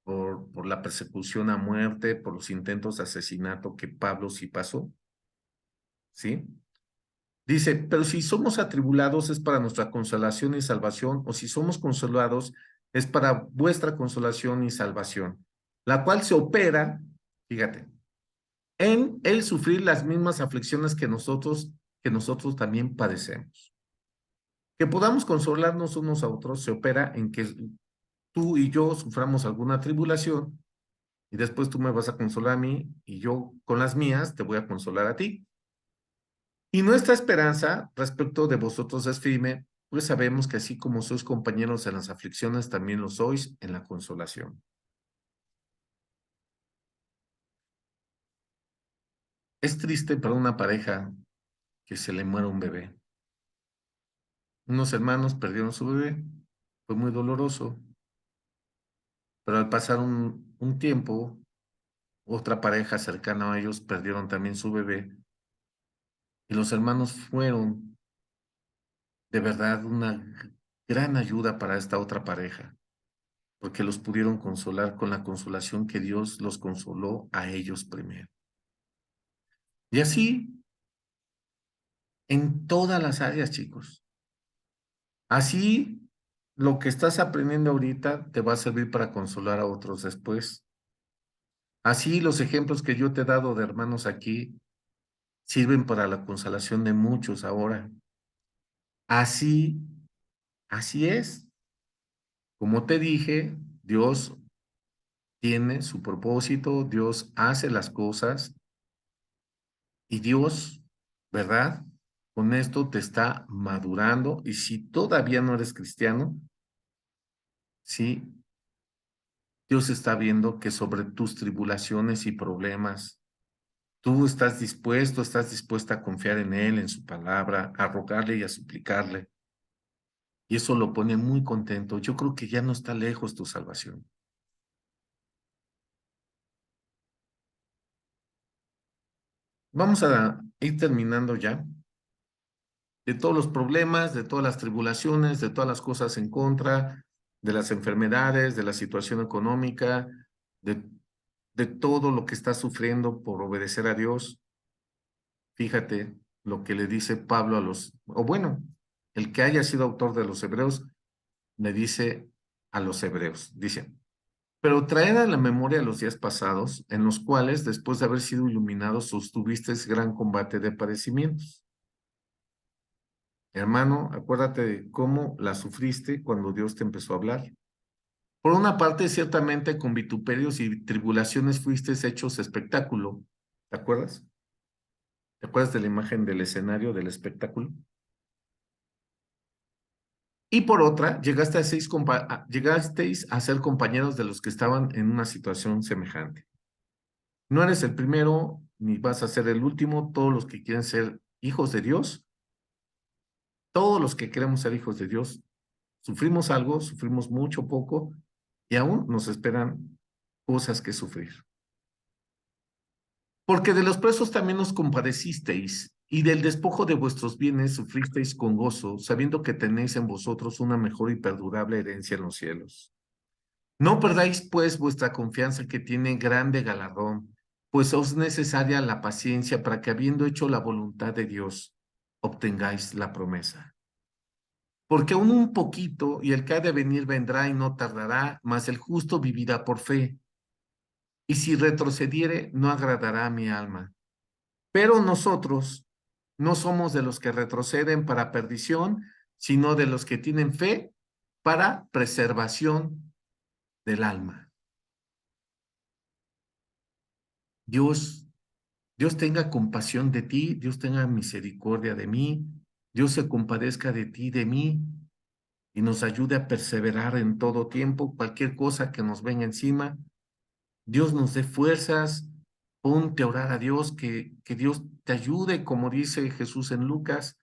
por la persecución a muerte, por los intentos de asesinato que Pablo sí pasó, ¿sí? Dice, pero si somos atribulados es para nuestra consolación y salvación, o si somos consolados es para vuestra consolación y salvación, la cual se opera, fíjate, en el sufrir las mismas aflicciones que nosotros también padecemos. Que podamos consolarnos unos a otros se opera en que tú y yo suframos alguna tribulación y después tú me vas a consolar a mí y yo con las mías te voy a consolar a ti. Y nuestra esperanza respecto de vosotros es firme, pues sabemos que así como sois compañeros en las aflicciones, también lo sois en la consolación. Es triste para una pareja que se le muera un bebé. Unos hermanos perdieron su bebé, fue muy doloroso, pero al pasar un tiempo, otra pareja cercana a ellos perdieron también su bebé y los hermanos fueron de verdad una gran ayuda para esta otra pareja, porque los pudieron consolar con la consolación que Dios los consoló a ellos primero. Y así en todas las áreas, chicos. Así lo que estás aprendiendo ahorita te va a servir para consolar a otros después. Así los ejemplos que yo te he dado de hermanos aquí sirven para la consolación de muchos ahora. Así, así es. Como te dije, Dios tiene su propósito, Dios hace las cosas y Dios, ¿verdad? Con esto te está madurando y si todavía no eres cristiano, sí, Dios está viendo que sobre tus tribulaciones y problemas, tú estás dispuesta a confiar en Él, en su palabra, a rogarle y a suplicarle. Y eso lo pone muy contento. Yo creo que ya no está lejos tu salvación. Vamos a ir terminando ya. De todos los problemas, de todas las tribulaciones, de todas las cosas en contra, de las enfermedades, de la situación económica, de, de todo lo que estás sufriendo por obedecer a Dios. Fíjate lo que le dice Pablo a o bueno, el que haya sido autor de los Hebreos, le dice a los Hebreos, dice, pero traed a la memoria los días pasados, en los cuales, después de haber sido iluminados, sostuvisteis gran combate de padecimientos. Hermano, acuérdate de cómo la sufriste cuando Dios te empezó a hablar. Por una parte, ciertamente con vituperios y tribulaciones fuisteis hechos espectáculo. ¿Te acuerdas? ¿Te acuerdas de la imagen del escenario del espectáculo? Y por otra, llegasteis a ser compañeros de los que estaban en una situación semejante. No eres el primero ni vas a ser el último. Todos los que quieren ser hijos de Dios, todos los que queremos ser hijos de Dios, sufrimos algo, sufrimos mucho, poco, y aún nos esperan cosas que sufrir. Porque de los presos también os compadecisteis, Y del despojo de vuestros bienes sufristeis con gozo, sabiendo que tenéis en vosotros una mejor y perdurable herencia en los cielos. No perdáis, pues, vuestra confianza que tiene grande galardón, pues os es necesaria la paciencia para que, habiendo hecho la voluntad de Dios, obtengáis la promesa. Porque aún un poquito, y el que ha de venir vendrá y no tardará, mas el justo vivirá por fe. Y si retrocediere, no agradará a mi alma. Pero nosotros no somos de los que retroceden para perdición, sino de los que tienen fe para preservación del alma. Dios, Dios tenga compasión de ti, Dios tenga misericordia de mí, Dios se compadezca de ti, de mí, y nos ayude a perseverar en todo tiempo, cualquier cosa que nos venga encima. Dios nos dé fuerzas, ponte a orar a Dios, que Dios te ayude, como dice Jesús en Lucas,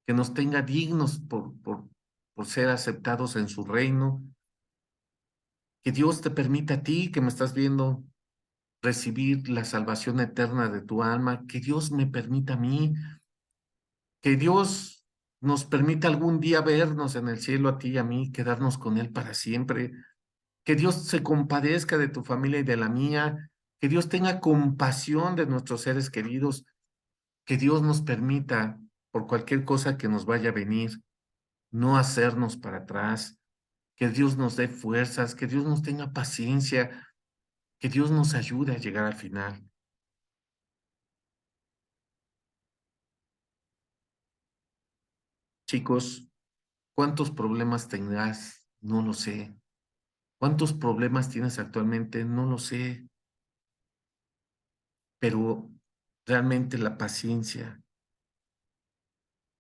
que nos tenga dignos por ser aceptados en su reino, que Dios te permita a ti que me estás viendo recibir la salvación eterna de tu alma, que Dios me permita a mí, que Dios nos permita algún día vernos en el cielo a ti y a mí, quedarnos con Él para siempre, que Dios se compadezca de tu familia y de la mía, que Dios tenga compasión de nuestros seres queridos, que Dios nos permita, por cualquier cosa que nos vaya a venir, no hacernos para atrás, que Dios nos dé fuerzas, que Dios nos tenga paciencia, que Dios nos ayude a llegar al final. Chicos, ¿cuántos problemas tendrás? No lo sé. ¿Cuántos problemas tienes actualmente? No lo sé. Pero realmente la paciencia,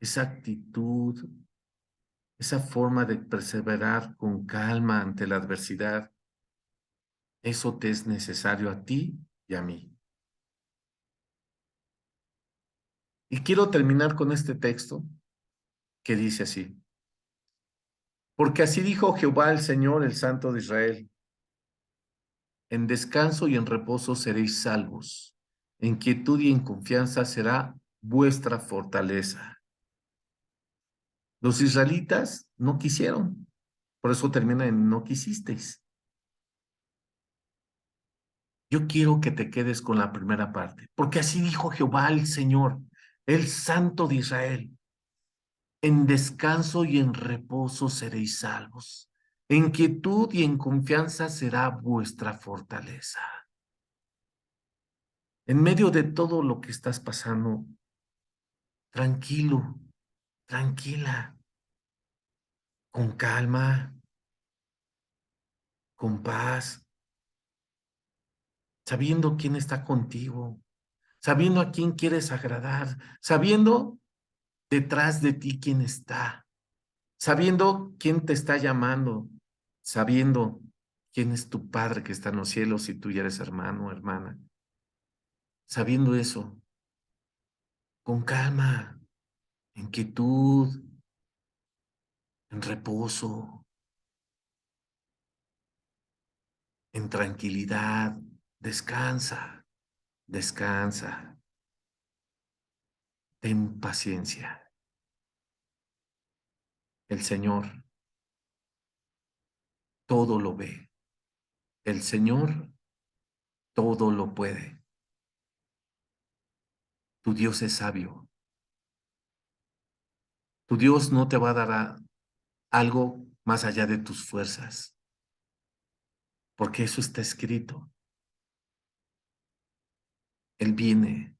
esa actitud, esa forma de perseverar con calma ante la adversidad, eso te es necesario a ti y a mí. Y quiero terminar con este texto que dice así. Porque así dijo Jehová el Señor, el Santo de Israel, en descanso y en reposo seréis salvos, en quietud y en confianza será vuestra fortaleza. Los israelitas no quisieron, por eso termina en no quisisteis. Yo quiero que te quedes con la primera parte, porque así dijo Jehová el Señor, el Santo de Israel, en descanso y en reposo seréis salvos, en quietud y en confianza será vuestra fortaleza. En medio de todo lo que estás pasando, tranquilo, tranquila, con calma, con paz, sabiendo quién está contigo, sabiendo a quién quieres agradar, sabiendo detrás de ti quién está, sabiendo quién te está llamando, sabiendo quién es tu Padre que está en los cielos si tú ya eres hermano o hermana, sabiendo eso, con calma, en quietud, en reposo, en tranquilidad, descansa, descansa, ten paciencia. El Señor todo lo ve. El Señor todo lo puede. Tu Dios es sabio. Tu Dios no te va a dar algo más allá de tus fuerzas, porque eso está escrito. Él viene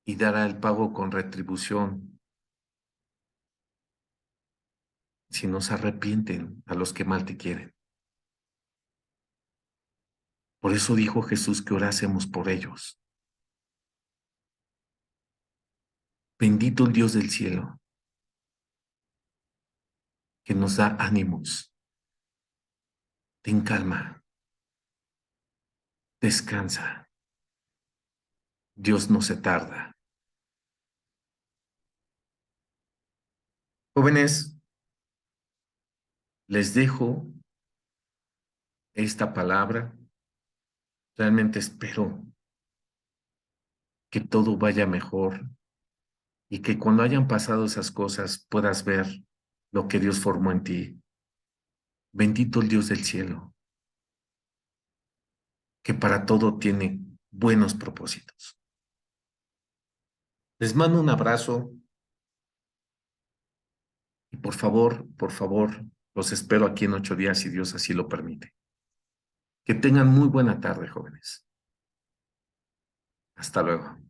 y dará el pago con retribución si no se arrepienten a los que mal te quieren. Por eso dijo Jesús que orásemos por ellos. Bendito el Dios del cielo, que nos da ánimos. Ten calma, descansa. Dios no se tarda. Jóvenes, les dejo esta palabra. Realmente espero que todo vaya mejor y que cuando hayan pasado esas cosas puedas ver lo que Dios formó en ti. Bendito el Dios del cielo, que para todo tiene buenos propósitos. Les mando un abrazo y por favor, los espero aquí en 8 días si Dios así lo permite. Que tengan muy buena tarde, jóvenes. Hasta luego.